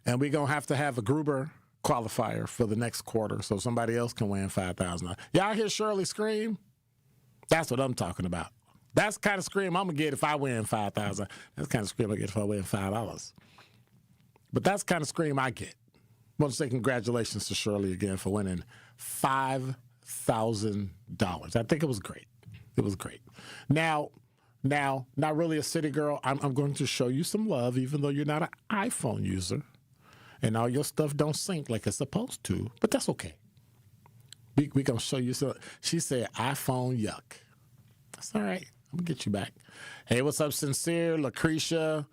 And we're going to have a Gruber qualifier for the next quarter so somebody else can win $5,000. Y'all hear Shirley scream? That's what I'm talking about. That's the kind of scream I'm going to get if I win $5,000. That's the kind of scream I get if I win $5. But that's the kind of scream I get. I want to say congratulations to Shirley again for winning $5,000. I think it was great. It was great. Now, not really a city girl. I'm going to show you some love, even though you're not an iPhone user. And all your stuff don't sync like it's supposed to. But that's okay. We going to show you some. She said, iPhone yuck. That's all right. I'm going to get you back. Hey, what's up, Sincere, Lucretia,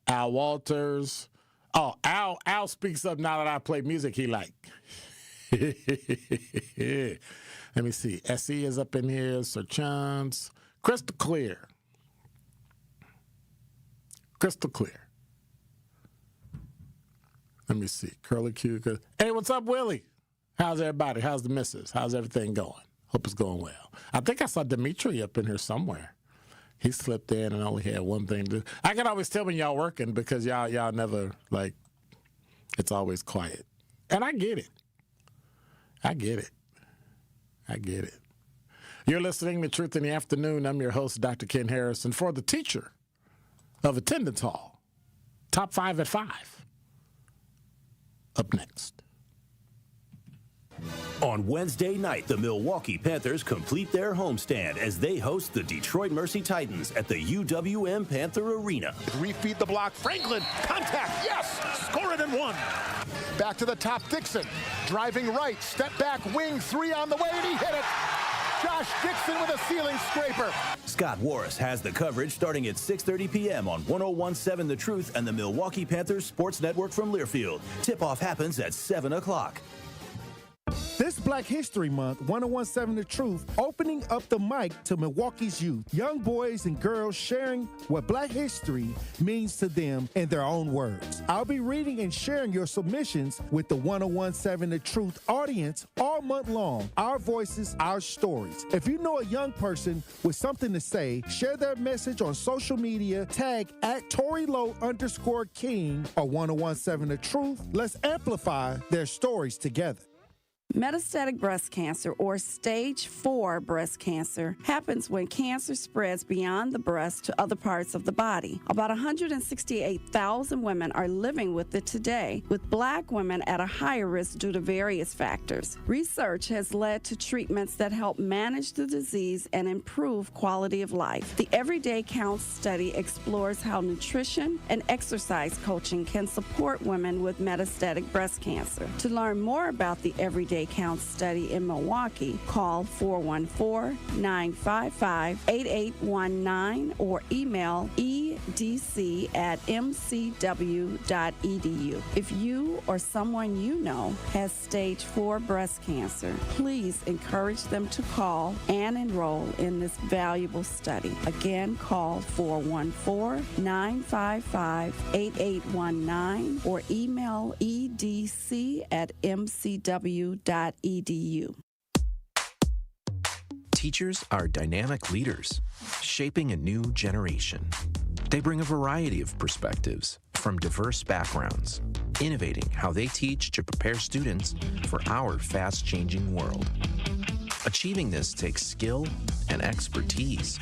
Al Walters. Oh, Al speaks up now that I play music he like. Let me see. SE is up in here. Sir Chance. Crystal clear. Let me see. Curly Q. Hey, what's up, Willie? How's everybody? How's the missus? How's everything going? Hope it's going well. I think I saw Dimitri up in here somewhere. He slipped in and only had one thing to do. I can always tell when y'all working because y'all never, like, it's always quiet. And I get it. You're listening to Truth in the Afternoon. I'm your host, Dr. Ken Harrison, for the teacher of Attendance Hall. Top 5 at 5. Up next. On Wednesday night, the Milwaukee Panthers complete their homestand as they host the Detroit Mercy Titans at the UWM Panther Arena. 3 feet the block. Franklin, contact, yes! Score it in 1. Back to the top, Dixon. Driving right, step back, wing 3 on the way, and he hit it! Josh Dixon with a ceiling scraper. Scott Warris has the coverage starting at 6:30 p.m. on 101.7 The Truth and the Milwaukee Panthers Sports Network from Learfield. Tip-off happens at 7 o'clock. This Black History Month, 101.7 The Truth, opening up the mic to Milwaukee's youth. Young boys and girls sharing what Black history means to them in their own words. I'll be reading and sharing your submissions with the 101.7 The Truth audience all month long. Our voices, our stories. If you know a young person with something to say, share their message on social media, tag at @ToryLowe_King or 101.7 The Truth. Let's amplify their stories together. Metastatic breast cancer, or stage 4 breast cancer, happens when cancer spreads beyond the breast to other parts of the body. About 168,000 women are living with it today, with Black women at a higher risk due to various factors. Research has led to treatments that help manage the disease and improve quality of life. The Everyday Counts study explores how nutrition and exercise coaching can support women with metastatic breast cancer. To learn more about the Everyday Counts study in Milwaukee, call 414-955-8819 or email edc@mcw.edu. If you or someone you know has stage 4 breast cancer, please encourage them to call and enroll in this valuable study. Again, call 414-955-8819 or email edc@mcw.edu. Teachers are dynamic leaders, shaping a new generation. They bring a variety of perspectives from diverse backgrounds, innovating how they teach to prepare students for our fast-changing world. Achieving this takes skill and expertise.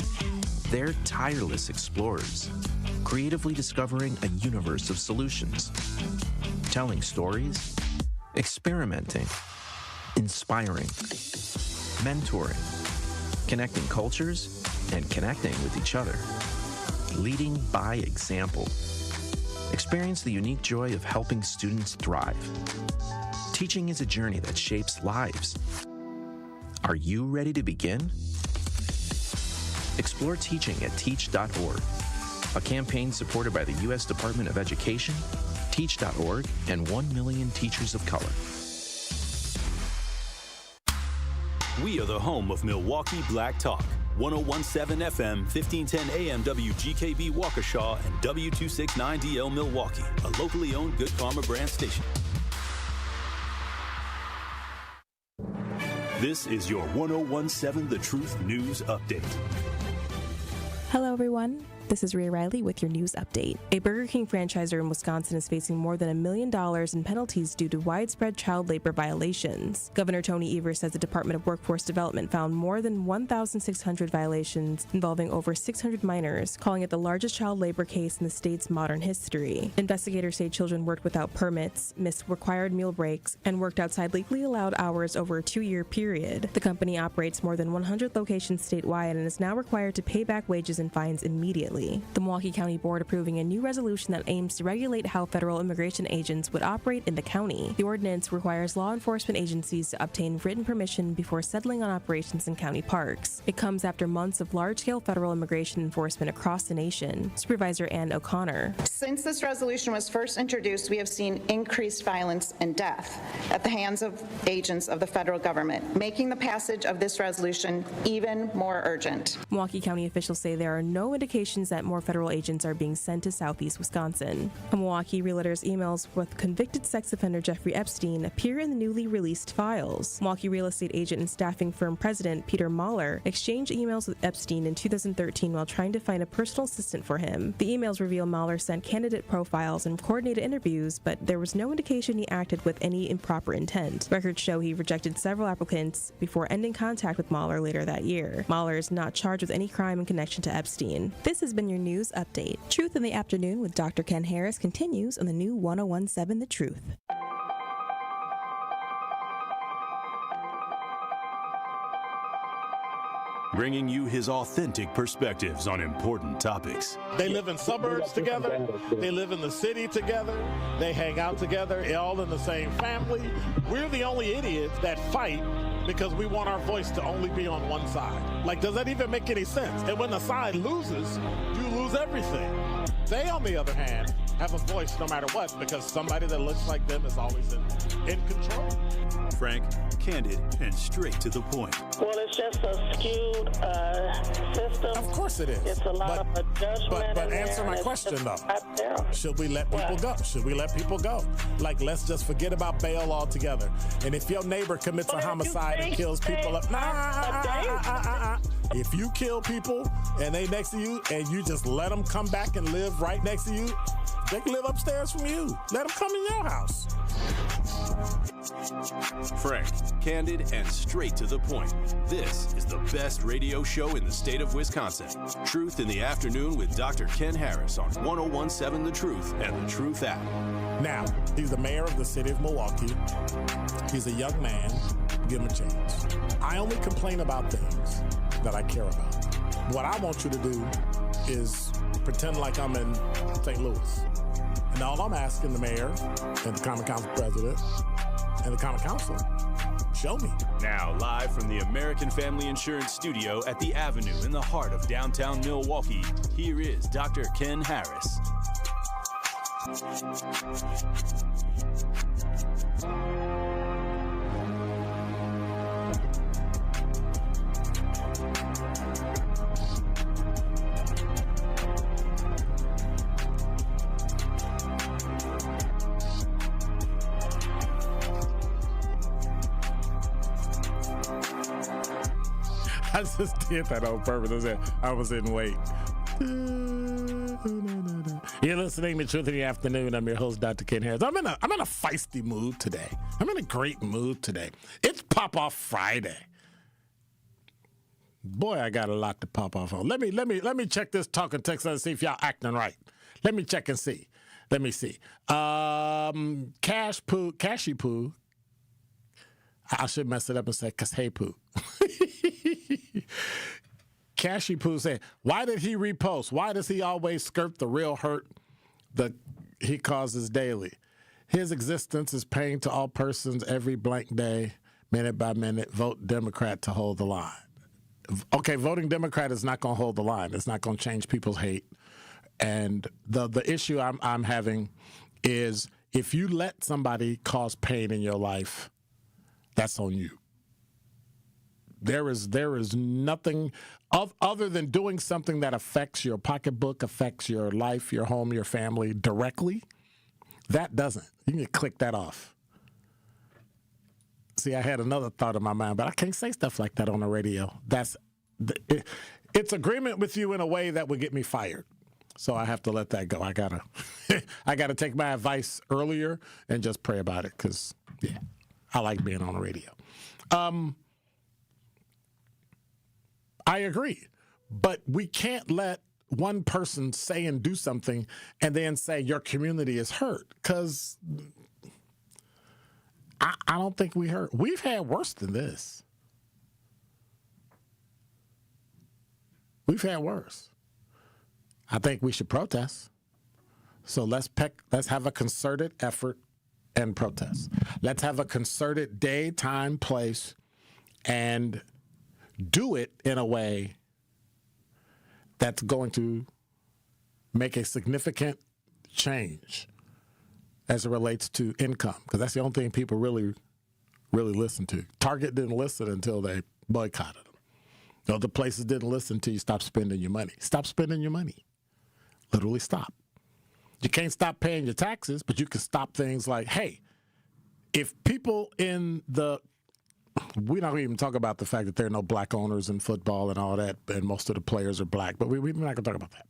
They're tireless explorers, creatively discovering a universe of solutions, telling stories, experimenting, inspiring, mentoring, connecting cultures, and connecting with each other, leading by example. Experience the unique joy of helping students thrive. Teaching is a journey that shapes lives. Are you ready to begin? Explore teaching at teach.org, a campaign supported by the U.S. Department of Education, Teach.org, and 1 million teachers of color. We are the home of Milwaukee Black Talk. 1017 FM, 1510 AM WGKB Waukesha, and W269DL Milwaukee, a locally owned Good Karma brand station. This is your 1017 The Truth News Update. Hello, everyone. This is Rhea Riley with your news update. A Burger King franchisor in Wisconsin is facing more than $1 million in penalties due to widespread child labor violations. Governor Tony Evers says the Department of Workforce Development found more than 1,600 violations involving over 600 minors, calling it the largest child labor case in the state's modern history. Investigators say children worked without permits, missed required meal breaks, and worked outside legally allowed hours over a 2-year period. The company operates more than 100 locations statewide and is now required to pay back wages and fines immediately. The Milwaukee County Board approving a new resolution that aims to regulate how federal immigration agents would operate in the county. The ordinance requires law enforcement agencies to obtain written permission before settling on operations in county parks. It comes after months of large-scale federal immigration enforcement across the nation. Supervisor Ann O'Connor. Since this resolution was first introduced, we have seen increased violence and death at the hands of agents of the federal government, making the passage of this resolution even more urgent. Milwaukee County officials say there are no indications that more federal agents are being sent to southeast Wisconsin. A Milwaukee realtor's emails with convicted sex offender Jeffrey Epstein appear in the newly released files. Milwaukee real estate agent and staffing firm president Peter Mahler exchanged emails with Epstein in 2013 while trying to find a personal assistant for him. The emails reveal Mahler sent candidate profiles and coordinated interviews, but there was no indication he acted with any improper intent. Records show he rejected several applicants before ending contact with Mahler later that year. Mahler is not charged with any crime in connection to Epstein. This has been your news update. Truth in the Afternoon with Dr. Ken Harris continues on the new 1017 The Truth. Bringing you his authentic perspectives on important topics. They live in suburbs together. They live in the city together. They hang out together, all in the same family. We're the only idiots that fight because we want our voice to only be on one side. Like, does that even make any sense? And when the side loses, you lose everything. They, on the other hand, have a voice no matter what because somebody that looks like them is always in control. Frank, candid, and straight to the point. Well, it's just a skewed system. Of course it is. It's a lot of judgment. But answer my question, though. Should we let people go? Should we let people go? Like, let's just forget about bail altogether. And if your neighbor commits a homicide and kills people, if you kill people and they next to you and you just let them come back and live right next to you, they can live upstairs from you. Let them come in your house. Frank, candid, and straight to the point. This is the best radio show in the state of Wisconsin. Truth in the Afternoon with Dr. Ken Harris on 1017 The Truth and The Truth app. Now, he's the mayor of the city of Milwaukee. He's a young man. Give him a chance. I only complain about things that I care about. What I want you to do is pretend like I'm in St. Louis. And all I'm asking the mayor and the Common Council president and the Common Council, show me. Now, live from the American Family Insurance Studio at the Avenue in the heart of downtown Milwaukee, here is Dr. Ken Harris. I just did that on purpose. I was in wait. You're listening to Truth in the Afternoon. I'm your host, Dr. Ken Harris. I'm in a feisty mood today. I'm in a great mood today. It's Pop-Off Friday. Boy, I got a lot to pop off on. Let me check this talking text and see if y'all acting right. Let me check and see. Let me see. Cashy Poo. I should mess it up and say Hey Poo. Cashy Poo said, why did he repost? Why does he always skirt the real hurt? The he causes daily. His existence is paying to all persons every blank day, minute by minute. Vote Democrat to hold the line. Okay, voting Democrat is not going to hold the line. It's not going to change people's hate. And the issue I'm having is if you let somebody cause pain in your life, that's on you. There is nothing other than doing something that affects your pocketbook, affects your life, your home, your family directly. That doesn't. You can click that off. See, I had another thought in my mind, but I can't say stuff like that on the radio. It's agreement with you in a way that would get me fired. So I have to let that go. I gotta take my advice earlier and just pray about it because, yeah, I like being on the radio. I agree, but we can't let one person say and do something and then say your community is hurt because I don't think we hurt. We've had worse than this. We've had worse. I think we should protest. So let's have a concerted effort and protest. Let's have a concerted day, time, place, and do it in a way that's going to make a significant change as it relates to income, because that's the only thing people really listen to. Target didn't listen until they boycotted them. Other places didn't listen until you stopped spending your money. Stop spending your money. Literally stop. You can't stop paying your taxes, but you can stop things like, hey, if people in the we don't even talk about the fact that there are no black owners in football and all that, and most of the players are black, but we're not going to talk about that.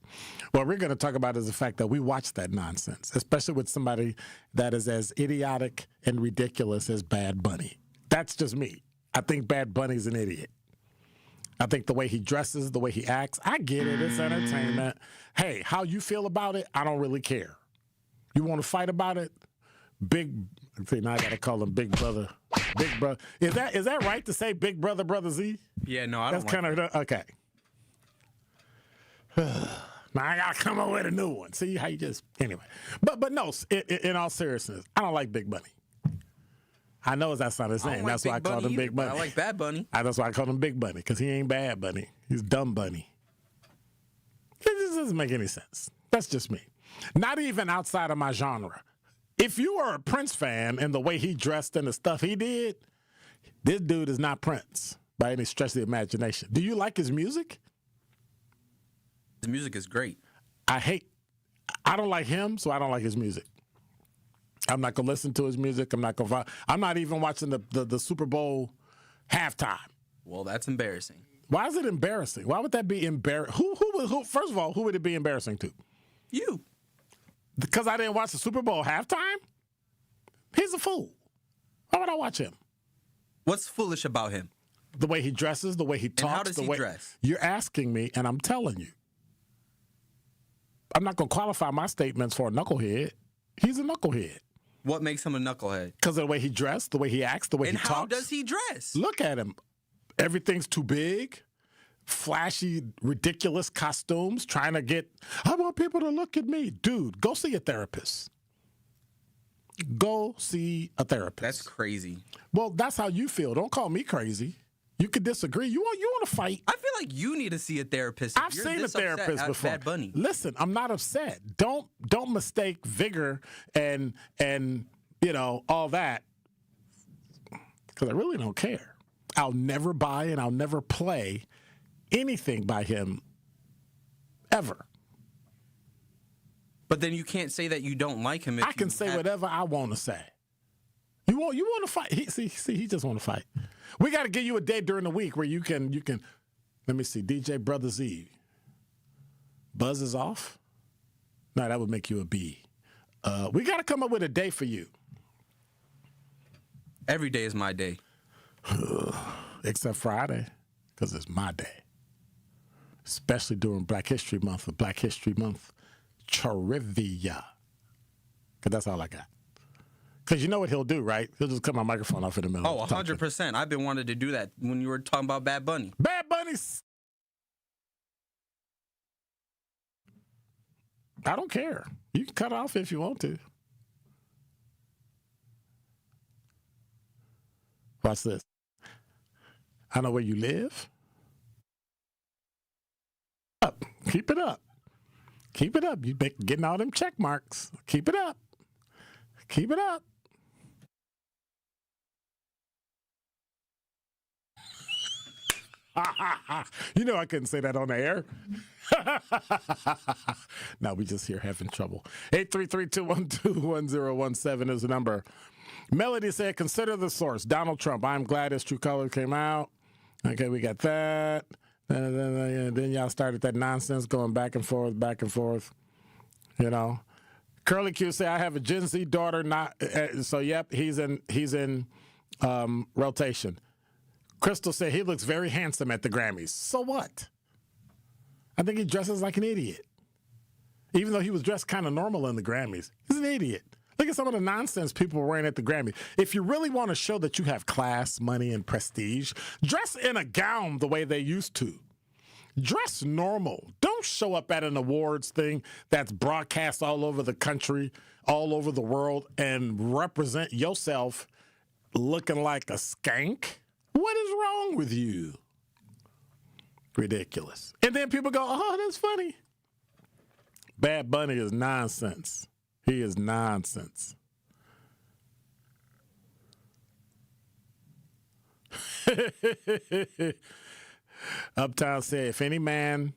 What we're going to talk about is the fact that we watch that nonsense, especially with somebody that is as idiotic and ridiculous as Bad Bunny. That's just me. I think Bad Bunny's an idiot. I think the way he dresses, the way he acts, I get it. It's entertainment. Hey, how you feel about it, I don't really care. You want to fight about it? Now I got to call him Big Brother. Big Brother. Is that right to say Big Brother, Brother Z? Yeah, no, I don't. That's kind of okay. Now I got to come up with a new one. See how you just anyway. But no, in all seriousness, I don't like Big Bunny. I know that's not his name. That's why I called him Big Bunny. I like Bad Bunny. That's why I called him Big Bunny, because he ain't Bad Bunny. He's Dumb Bunny. It just doesn't make any sense. That's just me. Not even outside of my genre. If you are a Prince fan and the way he dressed and the stuff he did, this dude is not Prince by any stretch of the imagination. Do you like his music? His music is great. I don't like him, so I don't like his music. I'm not gonna listen to his music. I'm not even watching the Super Bowl halftime. Well, that's embarrassing. Why is it embarrassing? Why would that be embarrassing? Who? First of all, who would it be embarrassing to? You. Because I didn't watch the Super Bowl halftime? He's a fool. Why would I watch him? What's foolish about him? The way he dresses, the way he talks. And how does he dress? You're asking me, and I'm telling you. I'm not going to qualify my statements for a knucklehead. He's a knucklehead. What makes him a knucklehead? Because of the way he dressed, the way he acts, the way he talks. And how does he dress? Look at him. Everything's too big. Flashy, ridiculous costumes, trying to get, I want people to look at me. Dude, go see a therapist. Go see a therapist. That's crazy. Well, that's how you feel. Don't call me crazy. You could disagree. You want to fight. I feel like you need to see a therapist. I've seen a therapist before. Bad Bunny. Listen, I'm not upset. Don't mistake vigor and all that, because I really don't care. I'll never buy and I'll never play anything by him ever. But then you can't say that you don't like him. I can say whatever I want to say. You want to fight? He just want to fight. We got to give you a day during the week where you can. Let me see. DJ Brother Z. Buzz is off. No, that would make you a B. We got to come up with a day for you. Every day is my day. Except Friday, because it's my day. Especially during Black History Month with Black History Month trivia. Because that's all I got. Because you know what he'll do, right? He'll just cut my microphone off in the middle. Oh, 100%. I've been wanting to do that when you were talking about Bad Bunny. Bad Bunny's. I don't care. You can cut off if you want to. Watch this. I know where you live. Up. Keep it up. Keep it up. You getting all them check marks. Keep it up. Keep it up. You know I couldn't say that on the air. No, we just here having trouble. 833-212-1017 is the number. Melody said, consider the source. Donald Trump. I'm glad his true color came out. Okay, we got that. Then y'all started that nonsense going back and forth. You know. Curly Q say, I have a Gen Z daughter. So, yep, he's in rotation. Crystal said he looks very handsome at the Grammys. So what? I think he dresses like an idiot. Even though he was dressed kind of normal in the Grammys. He's an idiot. Look at some of the nonsense people were wearing at the Grammys. If you really want to show that you have class, money, and prestige, dress in a gown the way they used to. Dress normal. Don't show up at an awards thing that's broadcast all over the country, all over the world, and represent yourself looking like a skank. What is wrong with you? Ridiculous. And then people go, oh, that's funny. Bad Bunny is nonsense. He is nonsense. Uptown said, if any man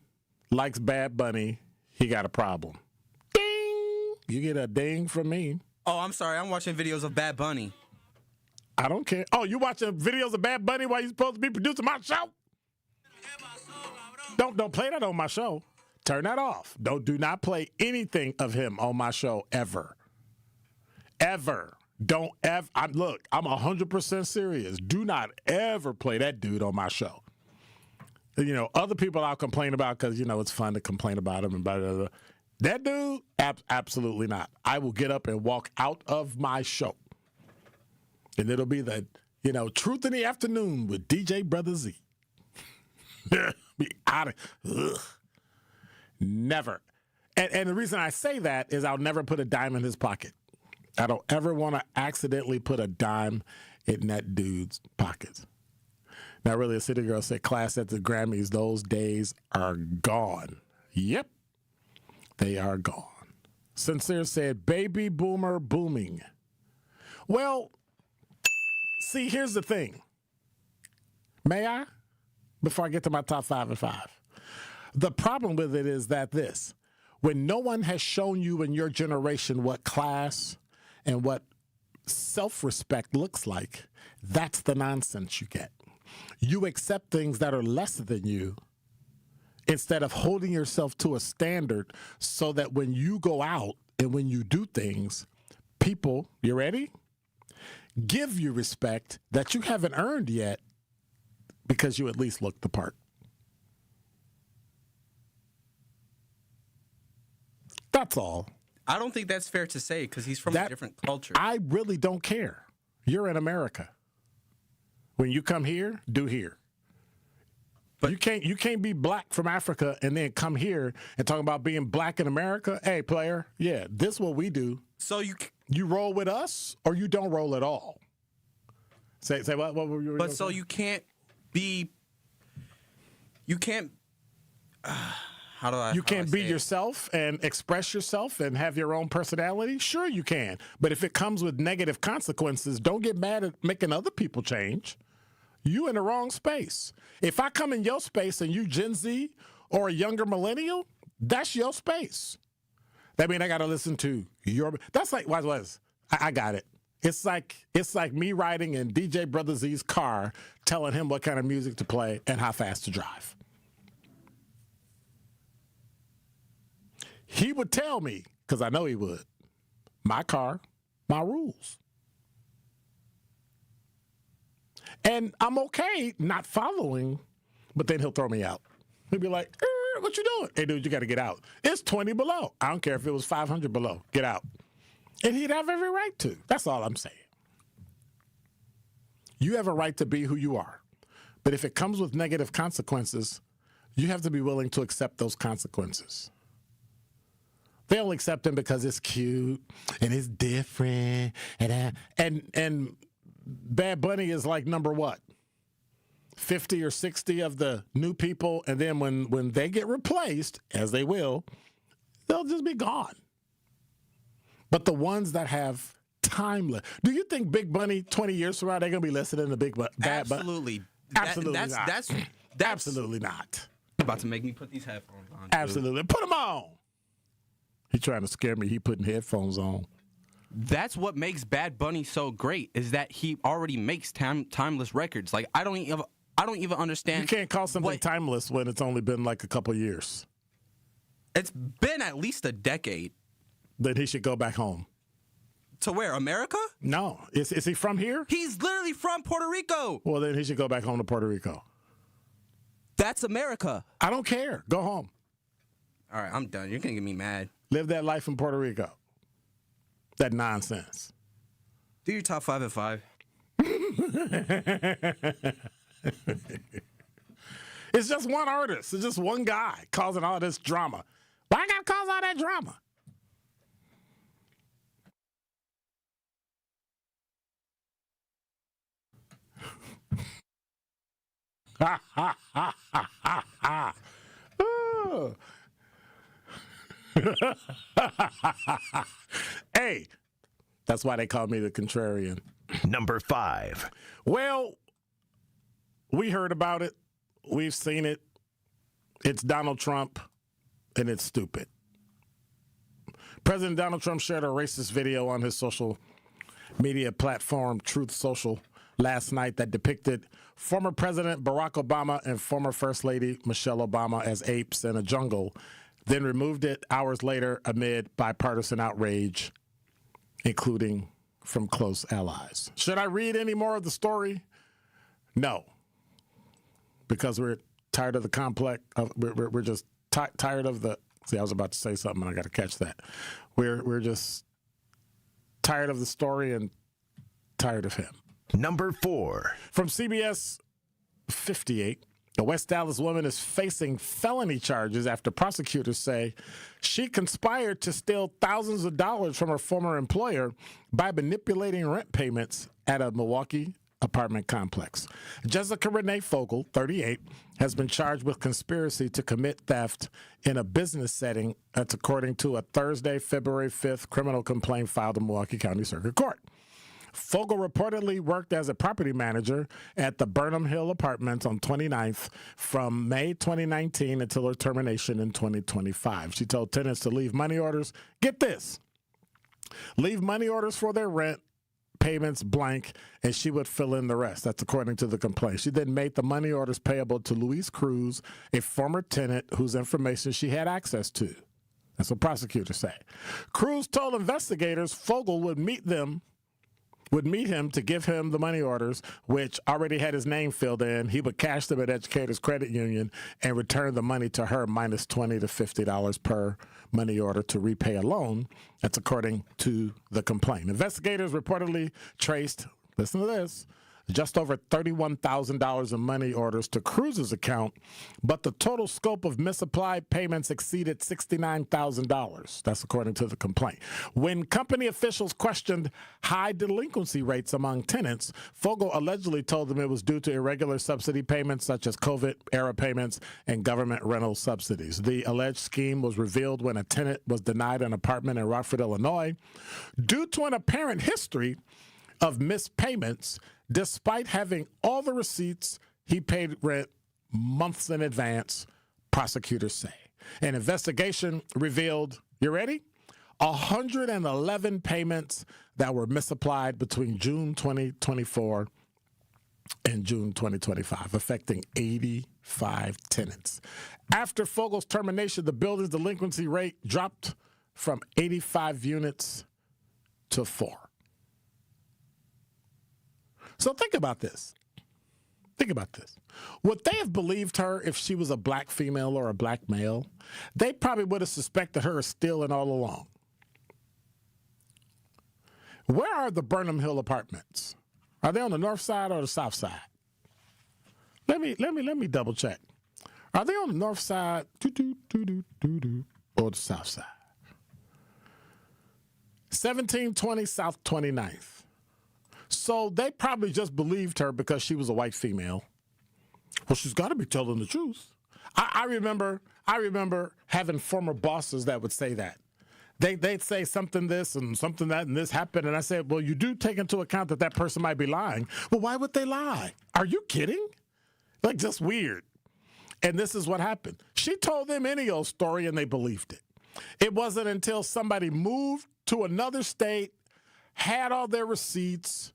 likes Bad Bunny, he got a problem. Ding! You get a ding from me. Oh, I'm sorry. I'm watching videos of Bad Bunny. I don't care. Oh, you watching videos of Bad Bunny while you're supposed to be producing my show? Don't play that on my show. Turn that off. Do not play anything of him on my show ever. Ever. Don't ever. Look, I'm 100% serious. Do not ever play that dude on my show. You know, other people I'll complain about because, you know, it's fun to complain about him and blah, blah, blah. That dude, absolutely not. I will get up and walk out of my show. And it'll be the, you know, Truth in the Afternoon with DJ Brother Z. Be out of, ugh. Never. And the reason I say that is I'll never put a dime in his pocket. I don't ever want to accidentally put a dime in that dude's pocket. Now, really, a city girl said, class at the Grammys, those days are gone. Yep, they are gone. Sincere said, baby boomer booming. Well, see, here's the thing. May I? Before I get to my top 5 and 5. The problem with it is that when no one has shown you in your generation what class and what self-respect looks like, that's the nonsense you get. You accept things that are less than you instead of holding yourself to a standard so that when you go out and when you do things, people, you ready? Give you respect that you haven't earned yet because you at least look the part. That's all. I don't think that's fair to say because he's from a different culture. I really don't care. You're in America. When you come here, do here. But you can't be black from Africa and then come here and talk about being black in America. Hey, player, yeah, this is what we do. So you roll with us or you don't roll at all. Say what were you? But so you can't be. You can't. How do I? You can't be yourself and express yourself and have your own personality? Sure you can. But if it comes with negative consequences, don't get mad at making other people change. You in the wrong space. If I come in your space and you Gen Z or a younger millennial, that's your space. That means I got to listen to your. That's like I got it. It's like me riding in DJ Brother Z's car, telling him what kind of music to play and how fast to drive. He would tell me, because I know he would, my car, my rules. And I'm okay not following, but then he'll throw me out. He'll be like, what you doing? Hey, dude, you got to get out. It's 20 below. I don't care if it was 500 below. Get out. And he'd have every right to. That's all I'm saying. You have a right to be who you are. But if it comes with negative consequences, you have to be willing to accept those consequences. They'll accept him because it's cute and it's different. And Bad Bunny is like number what? 50 or 60 of the new people. And then when they get replaced, as they will, they'll just be gone. But the ones that have timeless. Do you think Big Bunny 20 years from now, they're going to be listening to Bad Bunny? Absolutely. Absolutely That's not. Absolutely not. About to make me put these headphones on. Dude. Absolutely. Put them on. He trying to scare me. He putting headphones on. That's what makes Bad Bunny so great, is that he already makes timeless records. Like, I don't even understand. You can't call something timeless when it's only been like a couple years. It's been at least a decade. Then he should go back home. To where? America? No. Is he from here? He's literally from Puerto Rico. Well, then he should go back home to Puerto Rico. That's America. I don't care. Go home. All right, I'm done. You're going to get me mad. Live that life in Puerto Rico. That nonsense. Do your top 5 at 5. It's just one artist. It's just one guy causing all this drama. Why I got to cause all that drama? Ha, ha, ha, ha, ha, ha. Oh. Hey, that's why they call me the contrarian. Number 5. Well, we heard about it. We've seen it. It's Donald Trump, and it's stupid. President Donald Trump shared a racist video on his social media platform, Truth Social, last night that depicted former President Barack Obama and former First Lady Michelle Obama as apes in a jungle, then removed it hours later amid bipartisan outrage, including from close allies. Should I read any more of the story? No, because we're tired of the complex. We're just tired of the. See, I was about to say something, and I got to catch that. We're just tired of the story and tired of him. Number 4. From CBS 58, a West Dallas woman is facing felony charges after prosecutors say she conspired to steal thousands of dollars from her former employer by manipulating rent payments at a Milwaukee apartment complex. Jessica Renee Fogel, 38, has been charged with conspiracy to commit theft in a business setting. That's according to a Thursday, February 5th criminal complaint filed in Milwaukee County Circuit Court. Fogel reportedly worked as a property manager at the Burnham Hill Apartments on 29th from May 2019 until her termination in 2025. She told tenants to leave money orders. Get this. Leave money orders for their rent, payments blank, and she would fill in the rest. That's according to the complaint. She then made the money orders payable to Luis Cruz, a former tenant whose information she had access to. That's what prosecutors say. Cruz told investigators Fogel would meet him to give him the money orders, which already had his name filled in. He would cash them at Educators Credit Union and return the money to her minus $20 to $50 per money order to repay a loan. That's according to the complaint. Investigators reportedly traced, listen to this, just over $31,000 in money orders to Cruz's account, but the total scope of misapplied payments exceeded $69,000. That's according to the complaint. When company officials questioned high delinquency rates among tenants, Fogel allegedly told them it was due to irregular subsidy payments such as COVID-era payments and government rental subsidies. The alleged scheme was revealed when a tenant was denied an apartment in Rockford, Illinois, due to an apparent history of missed payments. Despite having all the receipts, he paid rent months in advance, prosecutors say. An investigation revealed, you ready? 111 payments that were misapplied between June 2024 and June 2025, affecting 85 tenants. After Fogel's termination, the building's delinquency rate dropped from 85 units to 4. So think about this. Think about this. Would they have believed her if she was a black female or a black male? They probably would have suspected her of stealing all along. Where are the Burnham Hill Apartments? Are they on the north side or the south side? Let me double check. Are they on the north side or the south side? 1720 South 29th. So they probably just believed her because she was a white female. Well, she's got to be telling the truth. I remember having former bosses that would say that. They'd say something this and something that and this happened. And I said, well, you do take into account that person might be lying. Well, why would they lie? Are you kidding? Like, just weird. And this is what happened. She told them any old story and they believed it. It wasn't until somebody moved to another state, had all their receipts,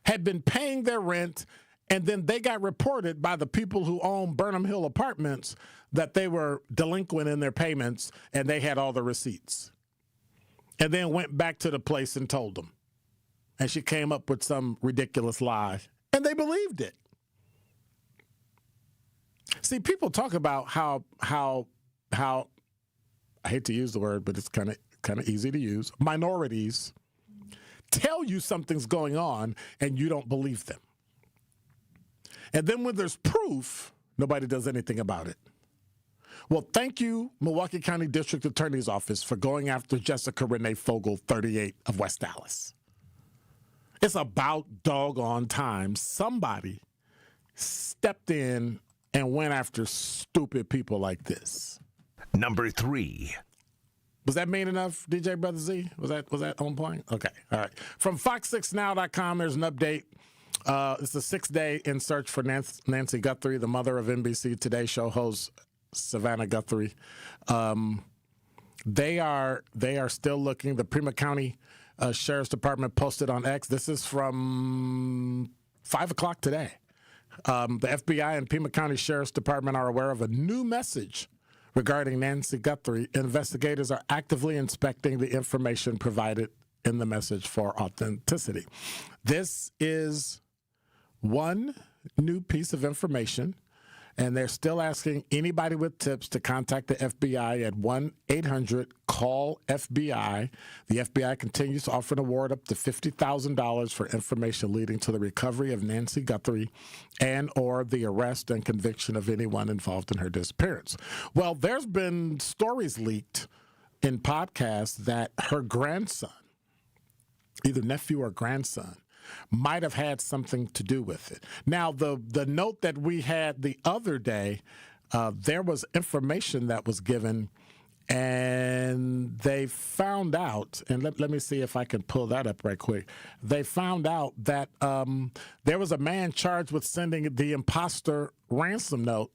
had been paying their rent, and then they got reported by the people who own Burnham Hill Apartments that they were delinquent in their payments and they had all the receipts. And then went back to the place and told them. And she came up with some ridiculous lie. And they believed it. See, people talk about how I hate to use the word, but it's kind of easy to use. Minorities tell you something's going on and you don't believe them. And then when there's proof, nobody does anything about it. Well, thank you, Milwaukee County District Attorney's Office, for going after Jessica Renee Fogle, 38, of West Dallas. It's about doggone time somebody stepped in and went after stupid people like this. Number 3. Was that mean enough, DJ Brother Z? Was that on point? Okay, all right. From Fox6now.com, there's an update. It's a 6-day in search for Nancy Guthrie, the mother of NBC Today show host Savannah Guthrie. They are still looking. The Pima County Sheriff's Department posted on X. This is from 5 o'clock today. The FBI and Pima County Sheriff's Department are aware of a new message regarding Nancy Guthrie. Investigators are actively inspecting the information provided in the message for authenticity. This is one new piece of information, and they're still asking anybody with tips to contact the FBI at 1-800-CALL-FBI. The FBI continues to offer an award up to $50,000 for information leading to the recovery of Nancy Guthrie and or the arrest and conviction of anyone involved in her disappearance. Well, there's been stories leaked in podcasts that her grandson, either nephew or grandson, might have had something to do with it. Now, the note that we had the other day, there was information that was given, and they found out, and let me see if I can pull that up right quick. They found out that there was a man charged with sending the imposter ransom note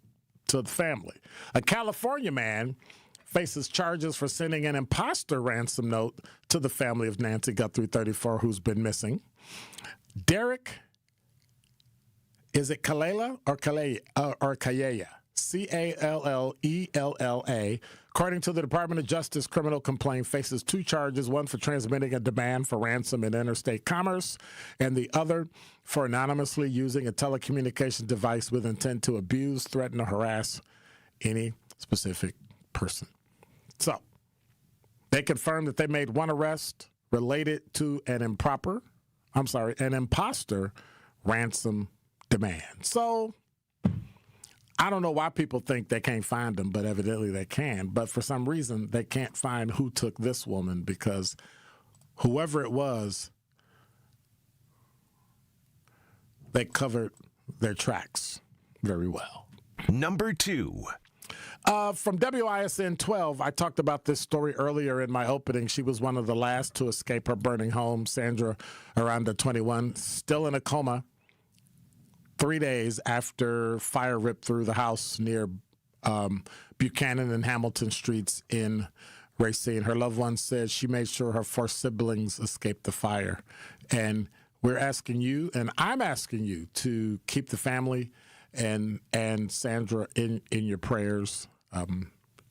to the family. A California man faces charges for sending an imposter ransom note to the family of Nancy Guthrie, 34, who's been missing. Derek, is it Kallela or Kallela? C-A-L-L-E-L-L-A, according to the Department of Justice criminal complaint, faces 2 charges, one for transmitting a demand for ransom in interstate commerce, and the other for anonymously using a telecommunications device with intent to abuse, threaten, or harass any specific person. So, they confirmed that they made one arrest related to an imposter ransom demand. So, I don't know why people think they can't find them, but evidently they can. But for some reason, they can't find who took this woman, because whoever it was, they covered their tracks very well. Number 2. From WISN 12, I talked about this story earlier in my opening. She was one of the last to escape her burning home. Sandra Aranda, 21, still in a coma 3 days after fire ripped through the house near Buchanan and Hamilton Streets in Racine. Her loved one said she made sure her 4 siblings escaped the fire. And we're asking you, and I'm asking you, to keep the family and Sandra in your prayers.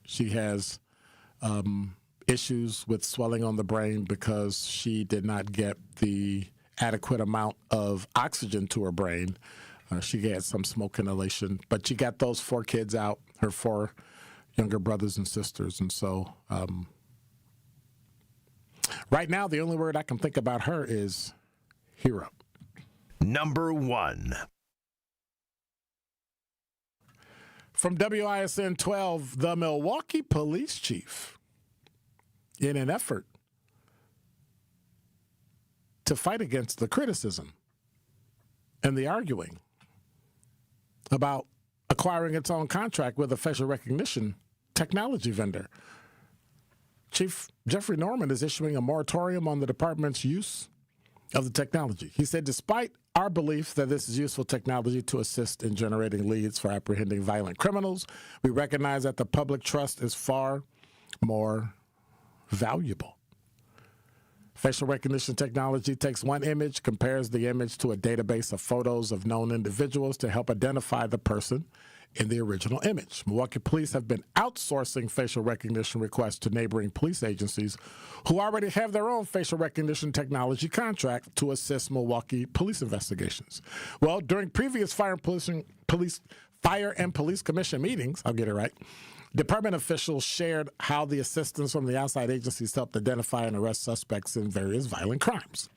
She has issues with swelling on the brain because she did not get the adequate amount of oxygen to her brain. She had some smoke inhalation, but she got those 4 kids out, her 4 younger brothers and sisters. And so right now, the only word I can think about her is hero. Number 1. From WISN 12, the Milwaukee police chief, in an effort to fight against the criticism and the arguing about acquiring its own contract with a facial recognition technology vendor. Chief Jeffrey Norman is issuing a moratorium on the department's use of the technology. He said, despite our belief that this is useful technology to assist in generating leads for apprehending violent criminals, we recognize that the public trust is far more valuable. Facial recognition technology takes one image, compares the image to a database of photos of known individuals to help identify the person in the original image. Milwaukee police have been outsourcing facial recognition requests to neighboring police agencies who already have their own facial recognition technology contract to assist Milwaukee police investigations. Well, during previous Fire and Police Commission meetings, I'll get it right, department officials shared how the assistance from the outside agencies helped identify and arrest suspects in various violent crimes.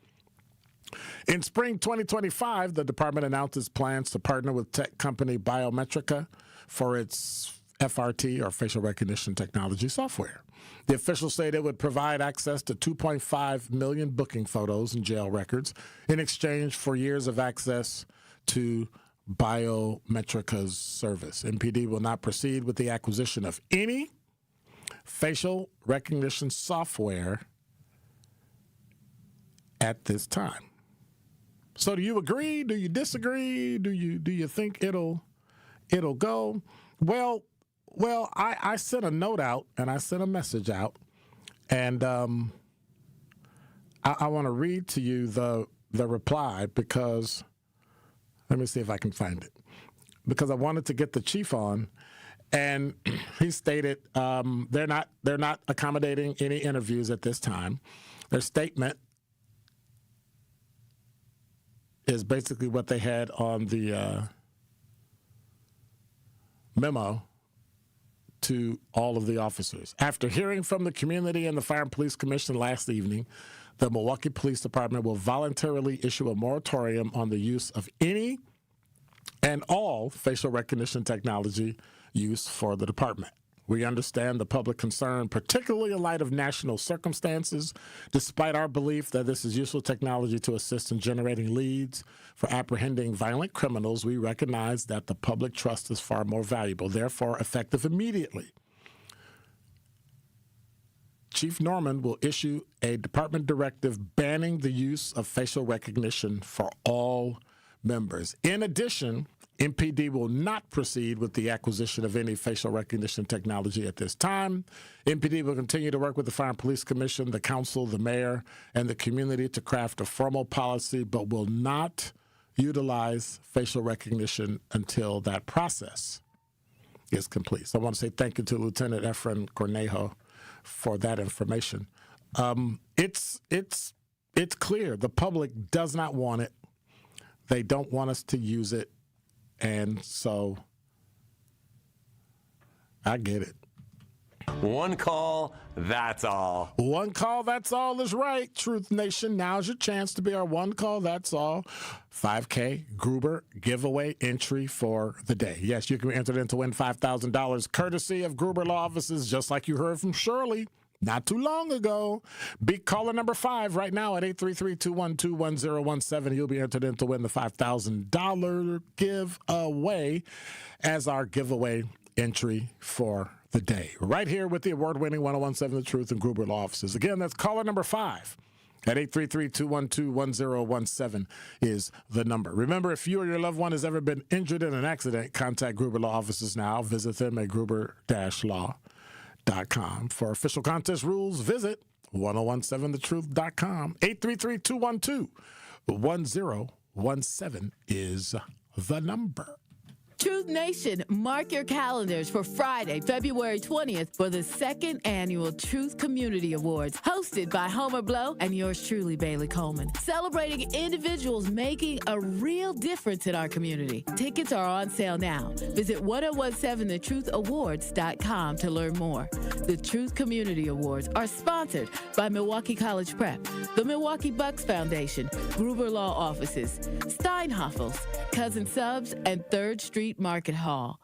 In spring 2025, the department announced its plans to partner with tech company Biometrica for its FRT, or facial recognition technology software. The officials said it would provide access to 2.5 million booking photos and jail records in exchange for years of access to Biometrica's service. MPD will not proceed with the acquisition of any facial recognition software at this time. So do you agree? Do you disagree? Do you think it'll go? Well, I sent a note out and I sent a message out, and I want to read to you the reply, because let me see if I can find it, because I wanted to get the chief on, and he stated they're not accommodating any interviews at this time. Their statement is basically what they had on the memo to all of the officers. After hearing from the community and the Fire and Police Commission last evening, the Milwaukee Police Department will voluntarily issue a moratorium on the use of any and all facial recognition technology use for the department. We understand the public concern, particularly in light of national circumstances. Despite our belief that this is useful technology to assist in generating leads for apprehending violent criminals, we recognize that the public trust is far more valuable, therefore effective immediately. Chief Norman will issue a department directive banning the use of facial recognition for all members. In addition, MPD will not proceed with the acquisition of any facial recognition technology at this time. MPD will continue to work with the Fire and Police Commission, the council, the mayor, and the community to craft a formal policy, but will not utilize facial recognition until that process is complete. So I want to say thank you to Lieutenant Efren Cornejo for that information. It's clear the public does not want it. They don't want us to use it. And so I get it. One call, that's all. One call, that's all is right, Truth Nation. Now's your chance to be our one call, that's all 5K Gruber giveaway entry for the day. Yes, you can enter in to win $5,000 courtesy of Gruber Law Offices, just like you heard from Shirley not too long ago. Be caller number 5 right now at 833-212-1017. You'll be entered in to win the $5,000 giveaway as our giveaway entry for the day. Right here with the award-winning 1017 The Truth and Gruber Law Offices. Again, that's caller number 5 at 833-212-1017 is the number. Remember, if you or your loved one has ever been injured in an accident, contact Gruber Law Offices now. Visit them at gruber-law.com. For official contest rules, visit 1017thetruth.com. 833-212-1017 is the number. Truth Nation, mark your calendars for Friday, February 20th for the second annual Truth Community Awards, hosted by Homer Blow and yours truly, Bailey Coleman, celebrating individuals making a real difference in our community. Tickets are on sale now. Visit 1017thetruthAwards.com to learn more. The Truth Community Awards are sponsored by Milwaukee College Prep, the Milwaukee Bucks Foundation, Gruber Law Offices, Steinhoffels, Cousin Subs, and 3rd Street Market Hall.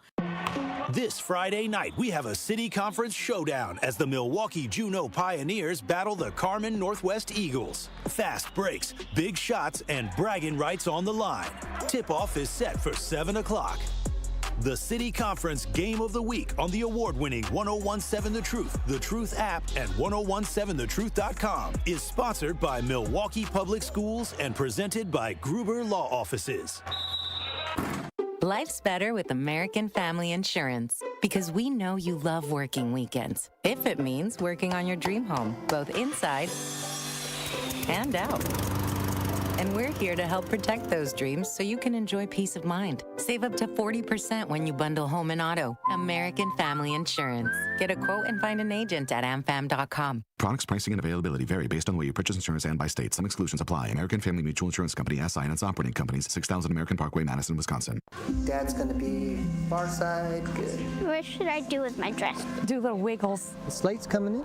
This Friday night, we have a city conference showdown as the Milwaukee Juneau Pioneers battle the Carmen Northwest Eagles. Fast breaks, big shots, and bragging rights on the line. Tip-off is set for 7 o'clock. The City Conference Game of the Week on the award-winning 1017 The Truth app and 1017thetruth.com is sponsored by Milwaukee Public Schools and presented by Gruber Law Offices. Life's better with American Family Insurance because we know you love working weekends. If it means working on your dream home, both inside and out. And we're here to help protect those dreams so you can enjoy peace of mind. Save up to 40% when you bundle home and auto. American Family Insurance. Get a quote and find an agent at amfam.com. Products, pricing, and availability vary based on the way you purchase insurance and by state. Some exclusions apply. American Family Mutual Insurance Company, SI, and its operating companies, 6000 American Parkway, Madison, Wisconsin. Dad's gonna be far side, good. What should I do with my dress? Do little wiggles. The slate's coming in.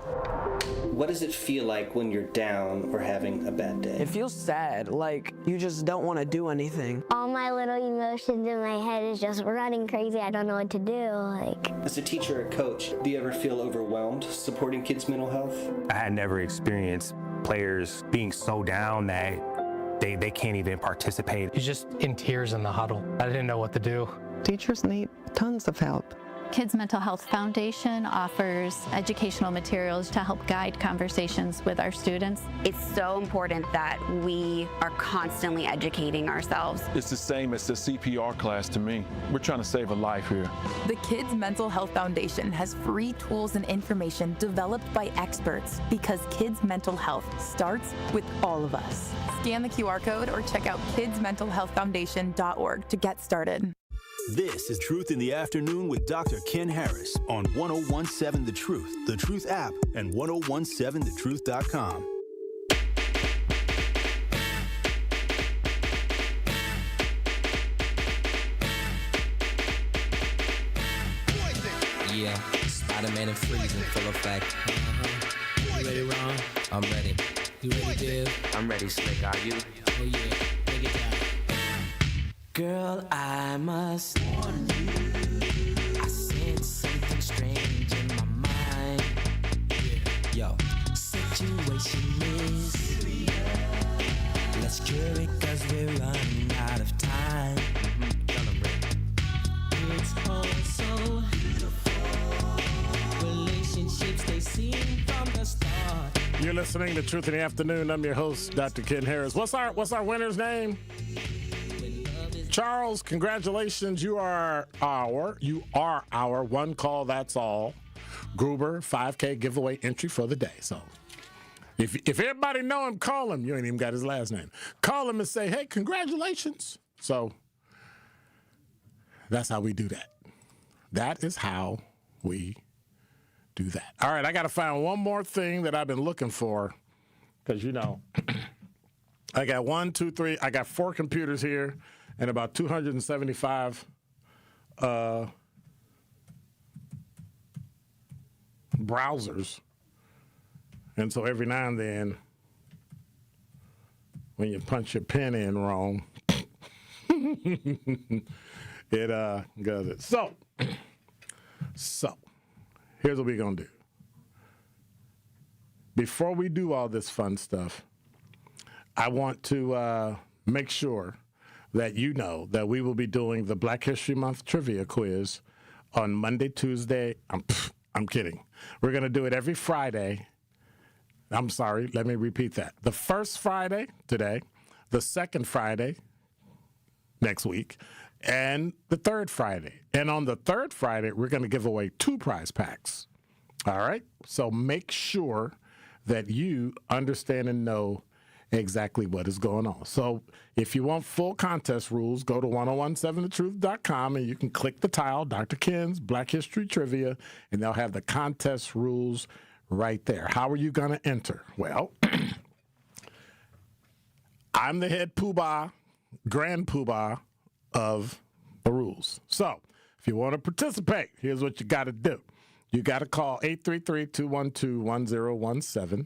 What does it feel like when you're down or having a bad day? It feels sad, like you just don't want to do anything. All my little emotions in my head is just running crazy. I don't know what to do. As a teacher or coach, do you ever feel overwhelmed supporting kids' mental health? I had never experienced players being so down that they can't even participate. He's just in tears in the huddle. I didn't know what to do. Teachers need tons of help. Kids Mental Health Foundation offers educational materials to help guide conversations with our students. It's so important that we are constantly educating ourselves. It's the same as the CPR class to me. We're trying to save a life here. The Kids Mental Health Foundation has free tools and information developed by experts because kids' mental health starts with all of us. Scan the QR code or check out kidsmentalhealthfoundation.org to get started. This is Truth in the Afternoon with Dr. Ken Harris on 1017 The Truth app, and 1017thetruth.com. Yeah, Spider-Man and Freeze in full effect. You ready, Ron? I'm ready. You ready, Dave? I'm ready, Slick. Are you? Oh, yeah. Take it down. Girl, I must warn you, I sense something strange in my mind. Yo, situation is serious. Let's cure it cause we're running out of time. It's all so beautiful. Relationships, they seem from the start. You're listening to Truth in the Afternoon. I'm your host, Dr. Ken Harris. What's our winner's name? Charles, congratulations. You are our one call, that's all. Gruber 5K giveaway entry for the day. So if everybody know him, call him. You ain't even got his last name. Call him and say, hey, congratulations. So that's how we do that. That is how we do that. All right, I got to find one more thing that I've been looking for because, I got 1, 2, 3. I got 4 computers here. And about 275 browsers. And so every now and then, when you punch your pen in wrong, it does it. So, here's what we're going to do. Before we do all this fun stuff, I want to make sure that you know that we will be doing the Black History Month trivia quiz on Monday, Tuesday. I'm kidding. We're going to do it every Friday. I'm sorry, let me repeat that. The first Friday, today, the second Friday, next week, and the third Friday. And on the third Friday, we're going to give away 2 prize packs. All right? So make sure that you understand and know exactly what is going on. So if you want full contest rules, go to 1017thetruth.com and you can click the tile, Dr. Ken's Black History Trivia, and they'll have the contest rules right there. How are you going to enter? Well, I'm the head poobah, grand poobah of the rules. So if you want to participate, here's what you got to do. You got to call 833-212-1017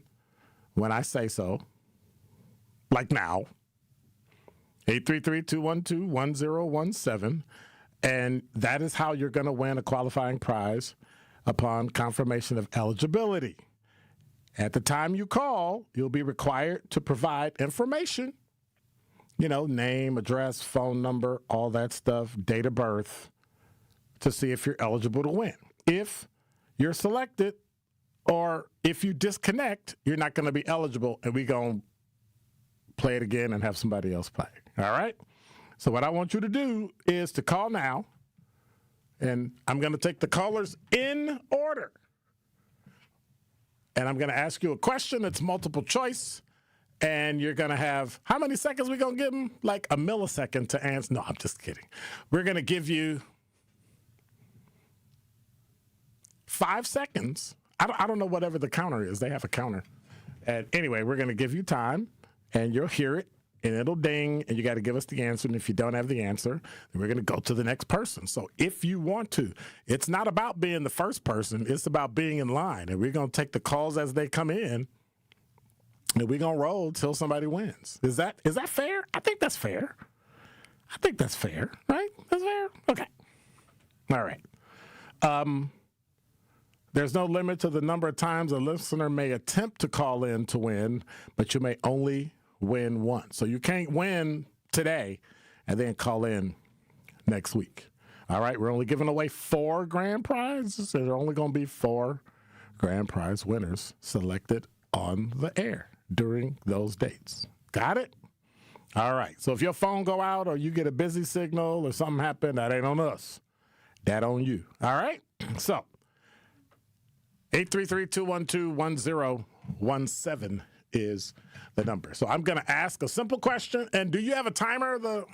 when I say so. Like now, 833-212-1017, And that is how you're going to win a qualifying prize upon confirmation of eligibility. At the time you call, you'll be required to provide information, name, address, phone number, all that stuff, date of birth, to see if you're eligible to win. If you're selected or if you disconnect, you're not going to be eligible, and we're going to play it again and have somebody else play. All right? So what I want you to do is to call now, and I'm going to take the callers in order. And I'm going to ask you a question that's multiple choice, and you're going to have, how many seconds we going to give them? Like a millisecond to answer. No, I'm just kidding. We're going to give you 5 seconds. I don't know whatever the counter is. They have a counter. And anyway, we're going to give you time, and you'll hear it, and it'll ding, and you got to give us the answer. And if you don't have the answer, then we're going to go to the next person. So if you want to, it's not about being the first person. It's about being in line. And we're going to take the calls as they come in, and we're going to roll till somebody wins. Is that fair? I think that's fair. Right? That's fair? Okay. All right. There's no limit to the number of times a listener may attempt to call in to win, but you may only win once. So you can't win today and then call in next week. All right, we're only giving away 4 grand prizes. There are only going to be 4 grand prize winners selected on the air during those dates. Got it? All right, so if your phone go out or you get a busy signal or something happen, that ain't on us. That on you. All right? So 833-212-1017 is the number. So I'm going to ask a simple question. And do you have a timer?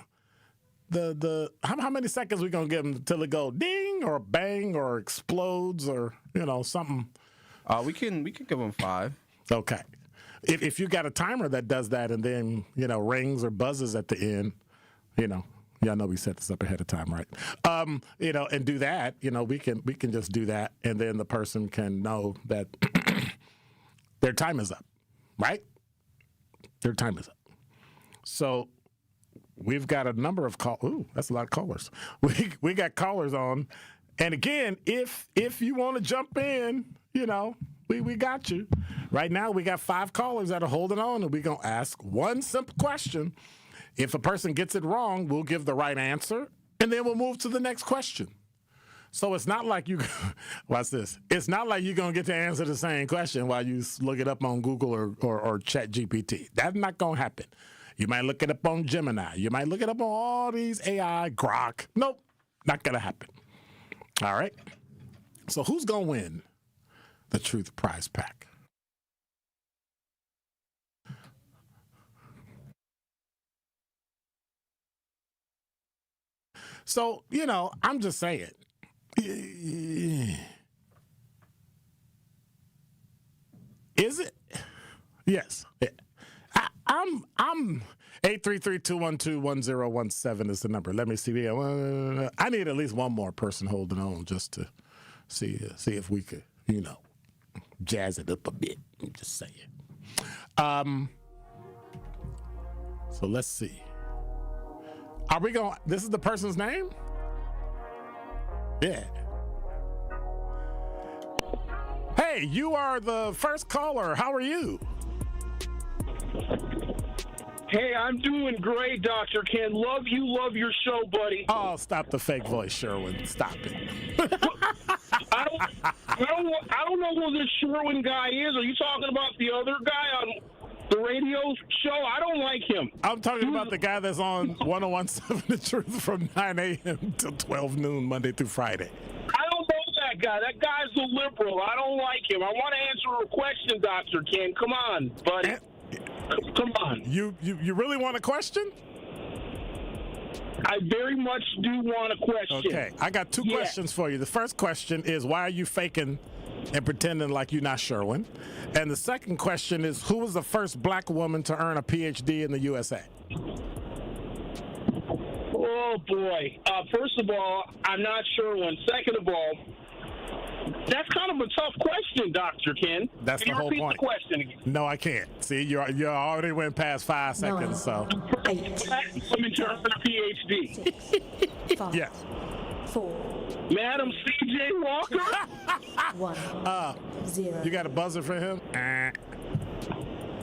How many seconds we going to give them till it go ding or bang or explodes or, something? We can give them 5. Okay. If you got a timer that does that and then, rings or buzzes at the end, y'all know we set this up ahead of time, right? And do that, we can just do that. And then the person can know that their time is up, right? Their time is up. So we've got a number of calls. Ooh, that's a lot of callers. We got callers on. And again, if you want to jump in, we got you. Right now, we got 5 callers that are holding on, and we're going to ask one simple question. If a person gets it wrong, we'll give the right answer, and then we'll move to the next question. So it's not like you, watch this. It's not like you're going to get to answer the same question while you look it up on Google or Chat GPT. That's not going to happen. You might look it up on Gemini. You might look it up on all these AI, Grok. Nope, not going to happen. All right. So who's going to win the Truth Prize Pack? So, I'm just saying. Is it? Yes. I'm 833-212-1017 is the number. Let me see. I need at least one more person holding on just to see if we could, jazz it up a bit. I'm just saying. So let's see. Are we going? This is the person's name? Yeah. Hey, you are the first caller. How are you? Hey, I'm doing great, Dr. Ken. Love your show, buddy. Oh, stop the fake voice, Sherwin. Stop it. I don't know who this Sherwin guy is. Are you talking about the other guy on the radio show? I don't like him. I'm talking about the guy that's on 101.7 The Truth from 9 a.m. till 12 noon, Monday through Friday. I don't know that guy. That guy's a liberal. I don't like him. I want to answer a question, Dr. Ken. Come on, buddy. Come on. You really want a question? I very much do want a question. Okay, I got 2 questions for you. The first question is, why are you faking and pretending like you're not Sherwin? And the second question is, who was the first black woman to earn a PhD in the USA? Oh, boy. First of all, I'm not Sherwin. Second of all, that's kind of a tough question, Dr. Ken. That's the whole point. The question again? No, I can't. See, you already went past 5 seconds, so. Women to earn a PhD. Yes. 4. Madam C.J. Walker? 1. 0. You got a buzzer for him?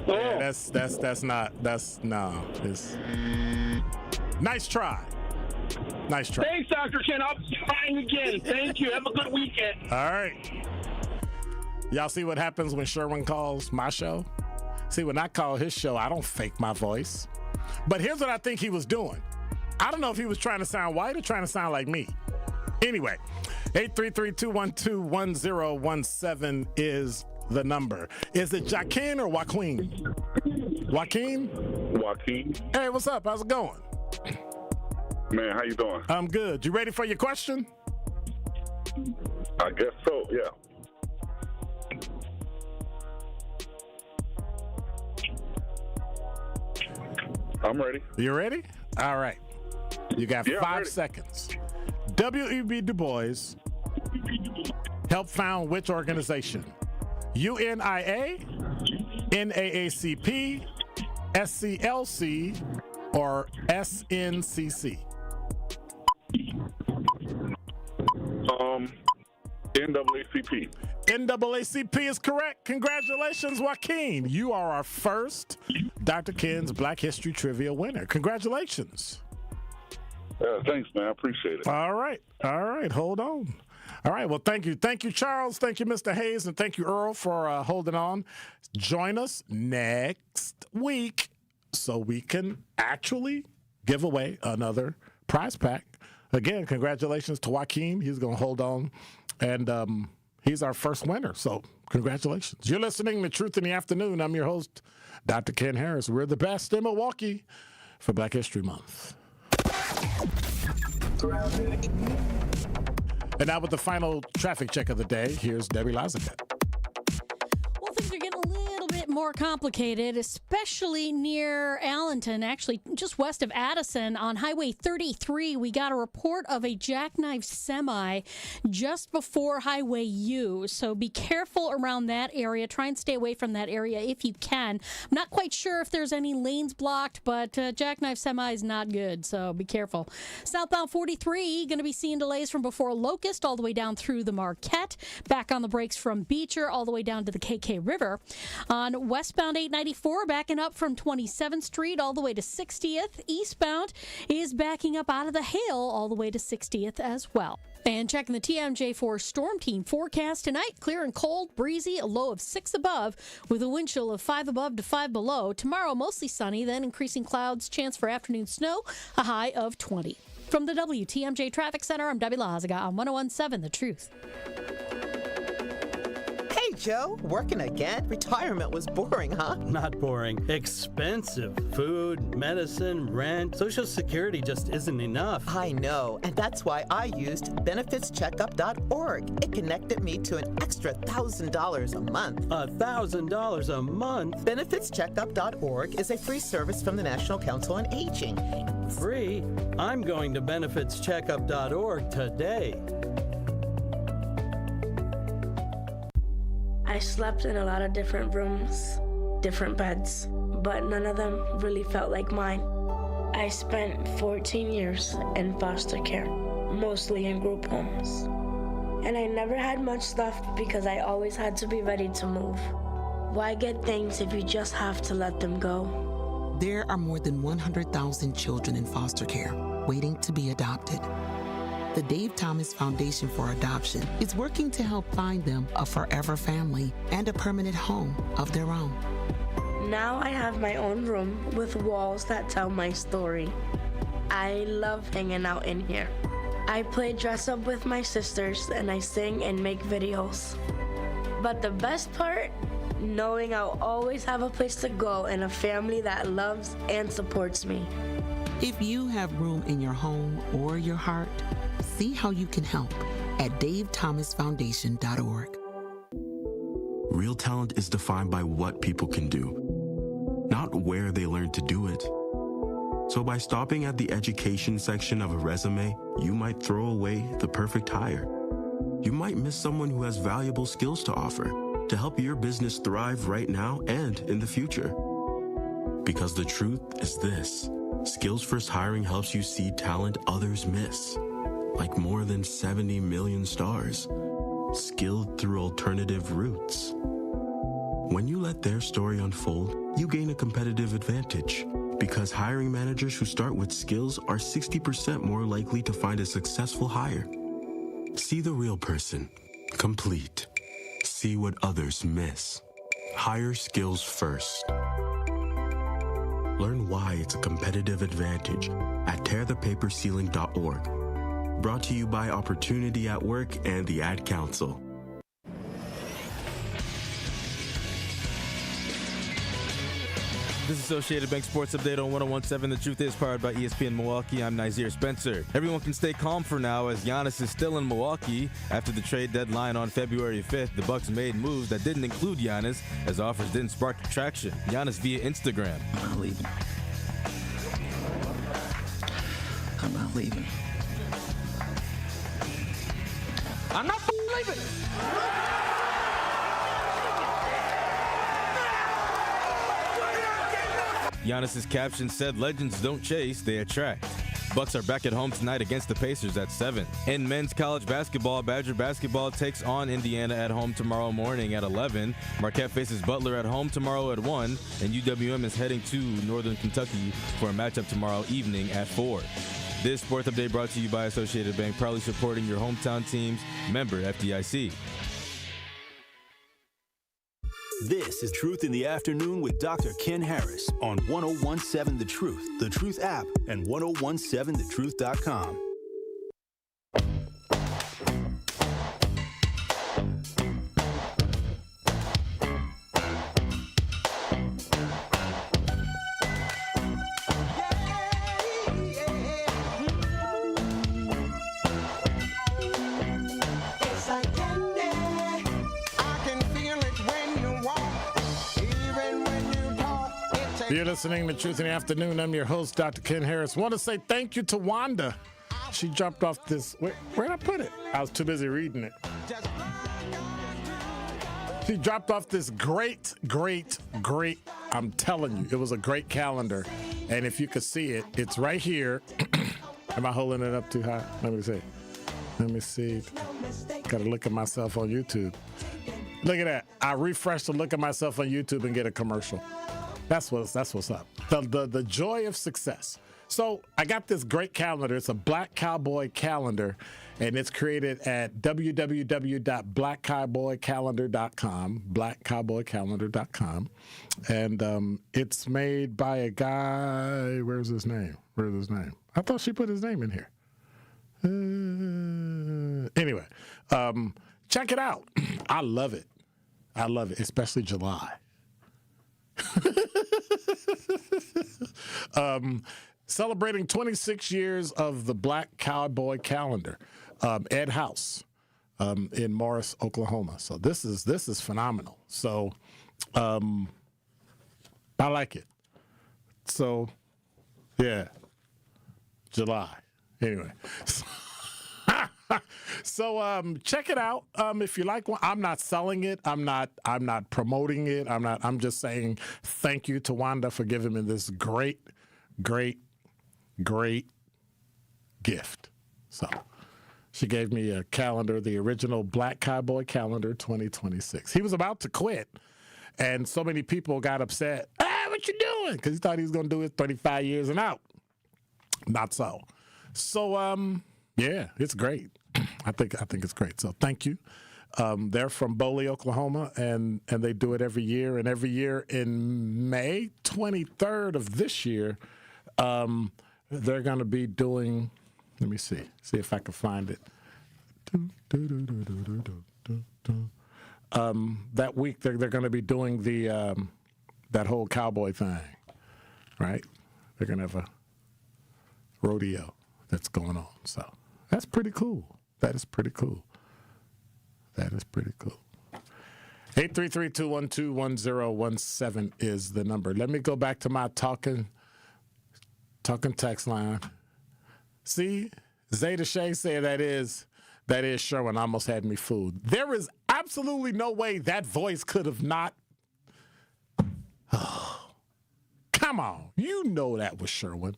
Yeah, that's not. It's nice try. Nice try. Thanks, Dr. Ken. I'll be trying again. Thank you. Have a good weekend. All right. Y'all see what happens when Sherwin calls my show? See, when I call his show, I don't fake my voice. But here's what I think he was doing. I don't know if he was trying to sound white or trying to sound like me. Anyway, 833-212-1017 is the number. Is it Joaquin or Joaquin? Joaquin? Joaquin. Hey, what's up? How's it going? Man, how you doing? I'm good. You ready for your question? I guess so, yeah. I'm ready. You ready? All right. You got 5 seconds. W.E.B. Du Bois helped found which organization? UNIA, NAACP, SCLC, or SNCC? NAACP. NAACP is correct. Congratulations, Joaquin. You are our first Dr. Ken's Black History Trivia winner. Congratulations. Thanks, man. I appreciate it. All right. Hold on. All right. Well, thank you. Thank you, Charles. Thank you, Mr. Hayes. And thank you, Earl, for holding on. Join us next week so we can actually give away another prize pack. Again, congratulations to Joaquin. He's going to hold on. And he's our first winner. So congratulations. You're listening to Truth in the Afternoon. I'm your host, Dr. Ken Harris. We're the best in Milwaukee for Black History Month. And now with the final traffic check of the day, here's Debbie Lazaket. Well, things are getting a little bit more complicated, especially near Allenton, actually just west of Addison on Highway 33. We got a report of a jackknife semi just before Highway U. So be careful around that area. Try and stay away from that area if you can. I'm not quite sure if there's any lanes blocked, but jackknife semi is not good, so be careful. Southbound 43, going to be seeing delays from before Locust all the way down through the Marquette. Back on the brakes from Beecher all the way down to the KK River. On westbound 894, backing up from 27th Street all the way to 60th. Eastbound is backing up out of the Hale all the way to 60th as well. And checking the TMJ4 Storm Team forecast tonight, clear and cold, breezy, a low of 6 above with a wind chill of 5 above to 5 below. Tomorrow, mostly sunny, then increasing clouds, chance for afternoon snow, a high of 20. From the WTMJ Traffic Center, I'm Debbie Lazaga on 101.7 The Truth. Hey, Joe, working again? Retirement was boring, huh? Not boring. Expensive. Food, medicine, rent. Social Security just isn't enough. I know, and that's why I used benefitscheckup.org. It connected me to an extra $1,000 a month. $1,000 a month? Benefitscheckup.org is a free service from the National Council on Aging. Free? I'm going to benefitscheckup.org today. I slept in a lot of different rooms, different beds, but none of them really felt like mine. I spent 14 years in foster care, mostly in group homes. And I never had much stuff because I always had to be ready to move. Why get things if you just have to let them go? There are more than 100,000 children in foster care waiting to be adopted. The Dave Thomas Foundation for Adoption is working to help find them a forever family and a permanent home of their own. Now I have my own room with walls that tell my story. I love hanging out in here. I play dress up with my sisters and I sing and make videos. But the best part? Knowing I'll always have a place to go and a family that loves and supports me. If you have room in your home or your heart, see how you can help at davethomasfoundation.org. Real talent is defined by what people can do, not where they learn to do it. So by stopping at the education section of a resume, you might throw away the perfect hire. You might miss someone who has valuable skills to offer to help your business thrive right now and in the future. Because the truth is this: Skills First Hiring helps you see talent others miss. like more than 70 million stars, skilled through alternative routes. When you let their story unfold, you gain a competitive advantage because hiring managers who start with skills are 60% more likely to find a successful hire. See the real person, complete. See what others miss. Hire skills first. Learn why it's a competitive advantage at tearthepaperceiling.org. Brought to you by Opportunity at Work and the Ad Council. This is Associated Bank Sports Update on 101.7. The Truth is powered by ESPN Milwaukee. I'm Nazir Spencer. Everyone can stay calm for now as Giannis is still in Milwaukee. After the trade deadline on February 5th, the Bucks made moves that didn't include Giannis as offers didn't spark traction. Giannis via Instagram. I'm not leaving. I'm not leaving. I'm not leaving. Giannis's caption said, "Legends don't chase, they attract." Bucks are back at home tonight against the Pacers at 7. In men's college basketball, Badger basketball takes on Indiana at home tomorrow morning at 11. Marquette faces Butler at home tomorrow at 1. And UWM is heading to Northern Kentucky for a matchup tomorrow evening at 4. This Sports Update brought to you by Associated Bank, proudly supporting your hometown teams. Member FDIC. This is Truth in the Afternoon with Dr. Ken Harris on 101.7 The Truth app, and 1017thetruth.com. You're listening to Truth in the Afternoon. I'm your host, Dr. Ken Harris. Want to say thank you to Wanda. She dropped off this. Where'd I put it? I was too busy reading it. She dropped off this great, I'm telling you, it was a great calendar. And if you could see it, it's right here. Am I holding it up too high? Let me see. Got to look at myself on YouTube. Look at that. I refreshed to look at myself on YouTube and get a commercial. That's what's up. The joy of success. So I got this great calendar. It's a Black Cowboy calendar, and it's created at www.blackcowboycalendar.com, blackcowboycalendar.com. And it's made by a guy. Where's his name? I thought she put his name in here. Anyway, check it out. I love it, especially July. Celebrating 26 years of the Black Cowboy calendar. Ed House in Morris, Oklahoma. So this is phenomenal. So I like it. So yeah, July. Anyway. So check it out if you like one. I'm not selling it. I'm not promoting it. I'm just saying thank you to Wanda for giving me this great gift. So she gave me a calendar, the original Black Cowboy calendar 2026. He was about to quit, and so many people got upset. Hey, what you doing? Because he thought he was going to do it 35 years and out. Not so. So yeah, it's great. I think it's great. So thank you. They're from Boley, Oklahoma, and they do it every year. And every year in May 23rd of this year, they're going to be doing. Let me see if I can find it. That week they're going to be doing the that whole cowboy thing, right? They're going to have a rodeo that's going on. So that's pretty cool. That is pretty cool. 833-212-1017 is the number. Let me go back to my talking text line. See, Zeta Shea said that is Sherwin. Almost had me fooled. There is absolutely no way that voice could have not. Oh, come on, you know that was Sherwin.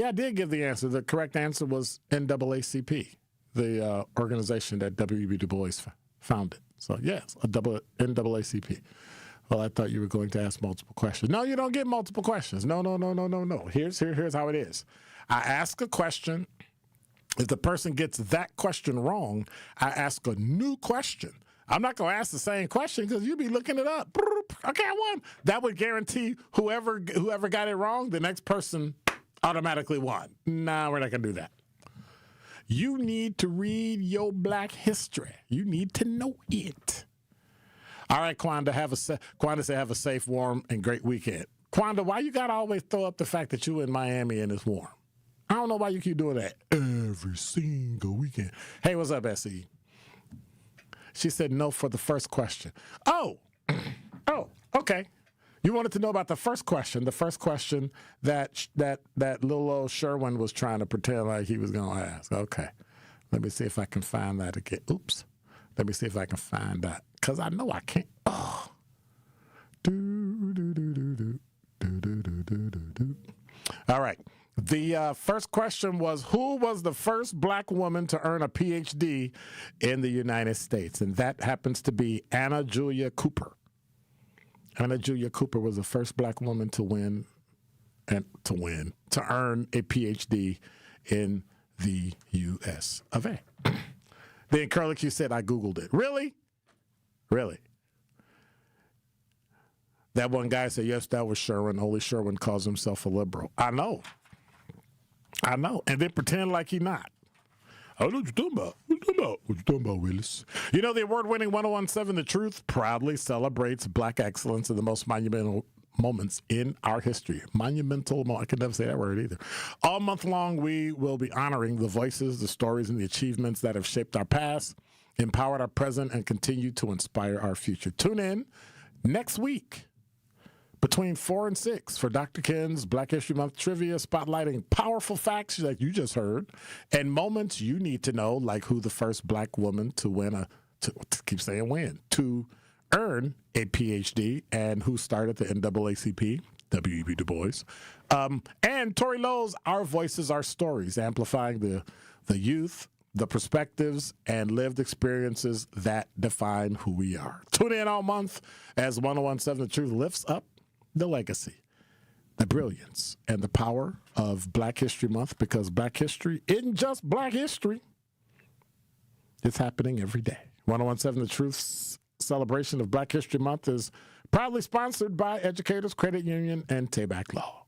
Yeah, I did give the answer. The correct answer was NAACP, the organization that W.E.B. Du Bois founded. So, yes, NAACP. Well, I thought you were going to ask multiple questions. No, you don't get multiple questions. No. Here's how it is. I ask a question. If the person gets that question wrong, I ask a new question. I'm not going to ask the same question because you'd be looking it up. Okay, I won. That would guarantee whoever got it wrong, the next person automatically won. No, we're not going to do that. You need to read your Black history. You need to know it. All right, Quanda, Quanda said have a safe, warm, and great weekend. Quanda, why you got to always throw up the fact that you in Miami and it's warm? I don't know why you keep doing that every single weekend. Hey, what's up, S.E.? She said no for the first question. Oh, okay. You wanted to know about the first question that little old Sherwin was trying to pretend like he was going to ask. Okay. Let me see if I can find that again. Oops. Let me see if I can find that. Because I know I can't. Oh. All right. The first question was, who was the first Black woman to earn a Ph.D. in the United States? And that happens to be Anna Julia Cooper. Anna Julia Cooper was the first Black woman to earn a Ph.D. in the U.S. of A. Then Curly Q said, I Googled it. Really? That one guy said, yes, that was Sherwin. Only Sherwin calls himself a liberal. I know. And then pretend like he not. I don't know what you're talking about. What you talking about, Willis? You know, the award-winning 1017 The Truth proudly celebrates Black excellence in the most monumental moments in our history. I can never say that word either. All month long, we will be honoring the voices, the stories, and the achievements that have shaped our past, empowered our present, and continue to inspire our future. Tune in next week between 4 and 6 for Dr. Ken's Black History Month trivia, spotlighting powerful facts like you just heard and moments you need to know, like who the first Black woman to earn a PhD and who started the NAACP, W.E.B. Du Bois. And Tori Lowe's Our Voices, Our Stories, amplifying the youth, the perspectives, and lived experiences that define who we are. Tune in all month as 1017 The Truth lifts up the legacy, the brilliance, and the power of Black History Month, because Black history isn't just Black history. It's happening every day. 1017 The Truth's celebration of Black History Month is proudly sponsored by Educators Credit Union and Tayback Law.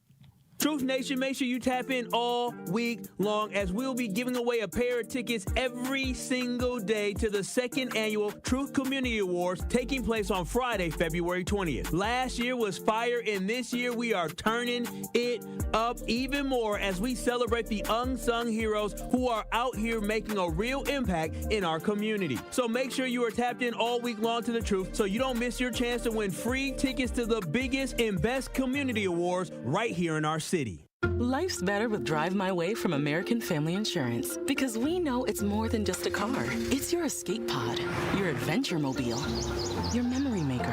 Truth Nation, make sure you tap in all week long as we'll be giving away a pair of tickets every single day to the second annual Truth Community Awards taking place on Friday, February 20th. Last year was fire, and this year we are turning it up even more as we celebrate the unsung heroes who are out here making a real impact in our community. So make sure you are tapped in all week long to the Truth so you don't miss your chance to win free tickets to the biggest and best community awards right here in our city. Life's better with Drive My Way from American Family Insurance, because we know it's more than just a car. It's your escape pod, your adventure mobile, your memory maker.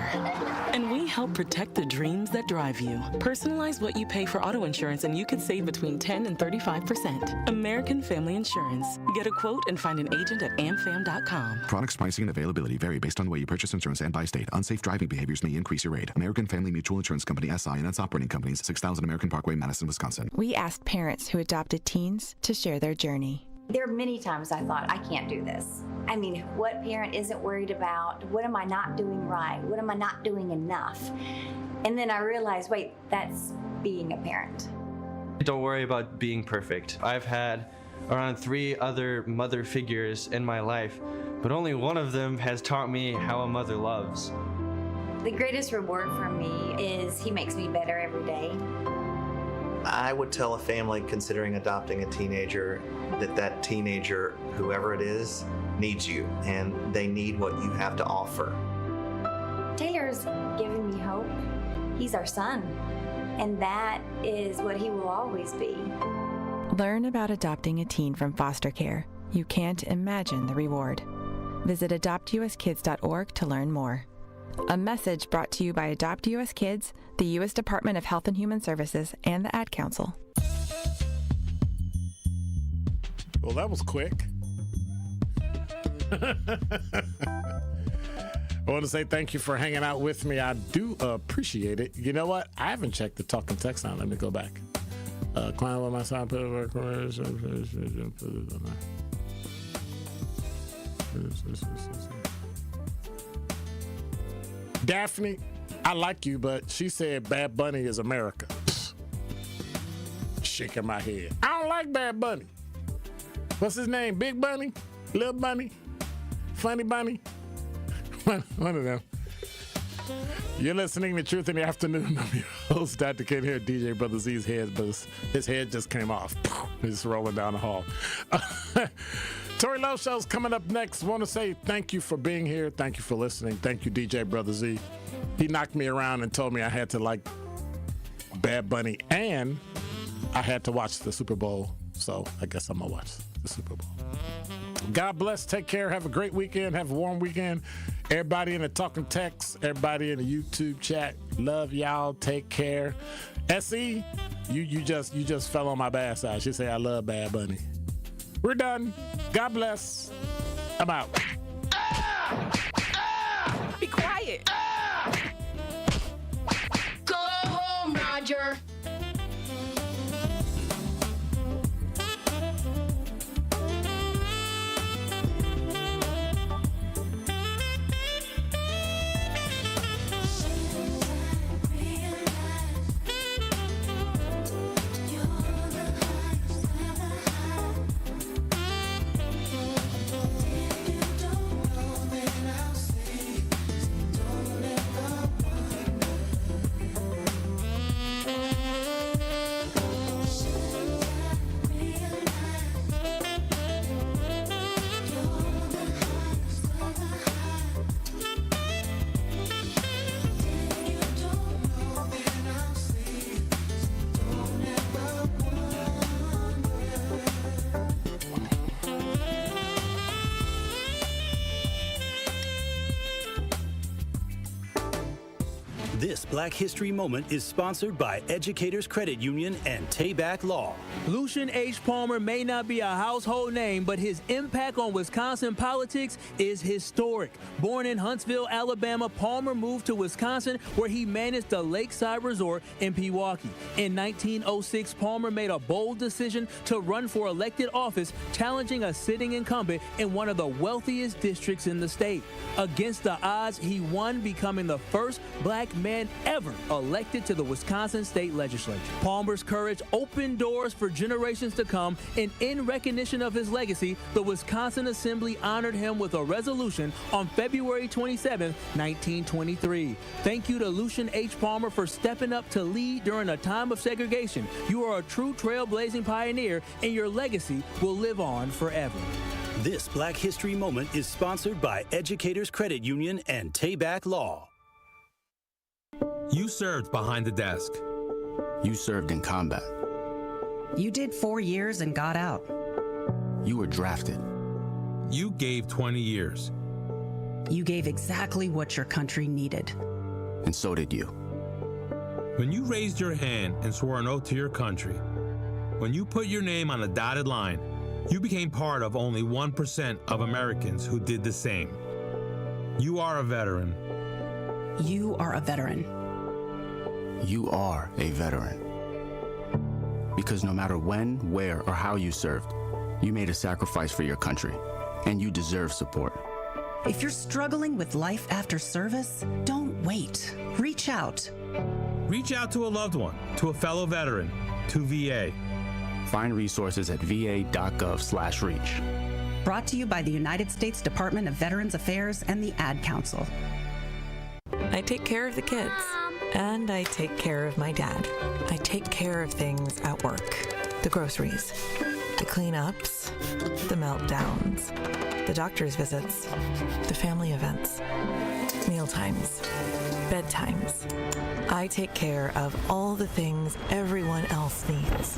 And we help protect the dreams that drive you. Personalize what you pay for auto insurance and you could save between 10 and 35%. American Family Insurance. Get a quote and find an agent at amfam.com. Products, pricing, and availability vary based on the way you purchase insurance and by state. Unsafe driving behaviors may increase your rate. American Family Mutual Insurance Company, SI, and its operating companies, 6000 American Parkway, Madison, Wisconsin. We asked parents who adopted teens to share their journey. There are many times I thought, I can't do this. I mean, what parent isn't worried about? What am I not doing right? What am I not doing enough? And then I realized, wait, that's being a parent. Don't worry about being perfect. I've had around 3 other mother figures in my life, but only one of them has taught me how a mother loves. The greatest reward for me is he makes me better every day. I would tell a family considering adopting a teenager that teenager, whoever it is, needs you, and they need what you have to offer. Taylor's given me hope. He's our son, and that is what he will always be. Learn about adopting a teen from foster care. You can't imagine the reward. Visit adoptuskids.org to learn more. A message brought to you by Adopt U.S. Kids, the U.S. Department of Health and Human Services, and the Ad Council. Well, that was quick. I want to say thank you for hanging out with me. I do appreciate it. You know what? I haven't checked the talking text now. Let me go back. Climb on my side. Put it on there. Daphne, I like you, but she said Bad Bunny is America. Shaking my head. I don't like Bad Bunny. What's his name? Big Bunny? Little Bunny? Funny Bunny? One of them. You're listening to Truth in the Afternoon. I'm your host, Dr. Ken here, DJ Brother Z's head, but his head just came off. He's rolling down the hall. Tory Lowe Show's coming up next. Want to say thank you for being here. Thank you for listening. Thank you, DJ Brother Z. He knocked me around and told me I had to like Bad Bunny and I had to watch the Super Bowl. So I guess I'm going to watch the Super Bowl. God bless. Take care. Have a great weekend. Have a warm weekend. Everybody in the talking text, everybody in the YouTube chat, love y'all. Take care. SE, you just fell on my bad side. She say I love Bad Bunny. We're done. God bless. I'm out. Be quiet. Go home, Roger. This Black History Moment is sponsored by Educators Credit Union and Tayback Law. Lucian H. Palmer may not be a household name, but his impact on Wisconsin politics is historic. Born in Huntsville, Alabama, Palmer moved to Wisconsin, where he managed the Lakeside Resort in Pewaukee. In 1906, Palmer made a bold decision to run for elected office, challenging a sitting incumbent in one of the wealthiest districts in the state. Against the odds, he won, becoming the first black man ever elected to the Wisconsin state legislature. Palmer's courage opened doors for generations to come, and in recognition of his legacy, the Wisconsin Assembly honored him with a resolution on February 27, 1923. Thank you to Lucian H. Palmer for stepping up to lead during a time of segregation. You are a true trailblazing pioneer, and your legacy will live on forever. This Black History Moment is sponsored by Educators Credit Union and Tayback Law. You served behind the desk. You served in combat. You did 4 years and got out. You were drafted. You gave 20 years. You gave exactly what your country needed. And so did you. When you raised your hand and swore an oath to your country, when you put your name on a dotted line, you became part of only 1% of Americans who did the same. You are a veteran. You are a veteran. You are a veteran. Because no matter when, where, or how you served, you made a sacrifice for your country, and you deserve support. If you're struggling with life after service, don't wait. Reach out. Reach out to a loved one, to a fellow veteran, to VA. Find resources at va.gov/reach. Brought to you by the United States Department of Veterans Affairs and the Ad Council. I take care of the kids, and I take care of my dad. I take care of things at work. The groceries, the cleanups, the meltdowns, the doctor's visits, the family events, mealtimes, bedtimes. I take care of all the things everyone else needs.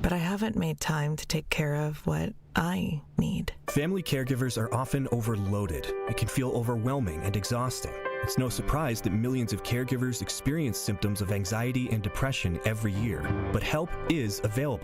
But I haven't made time to take care of what I need. Family caregivers are often overloaded. It can feel overwhelming and exhausting. It's no surprise that millions of caregivers experience symptoms of anxiety and depression every year. But help is available.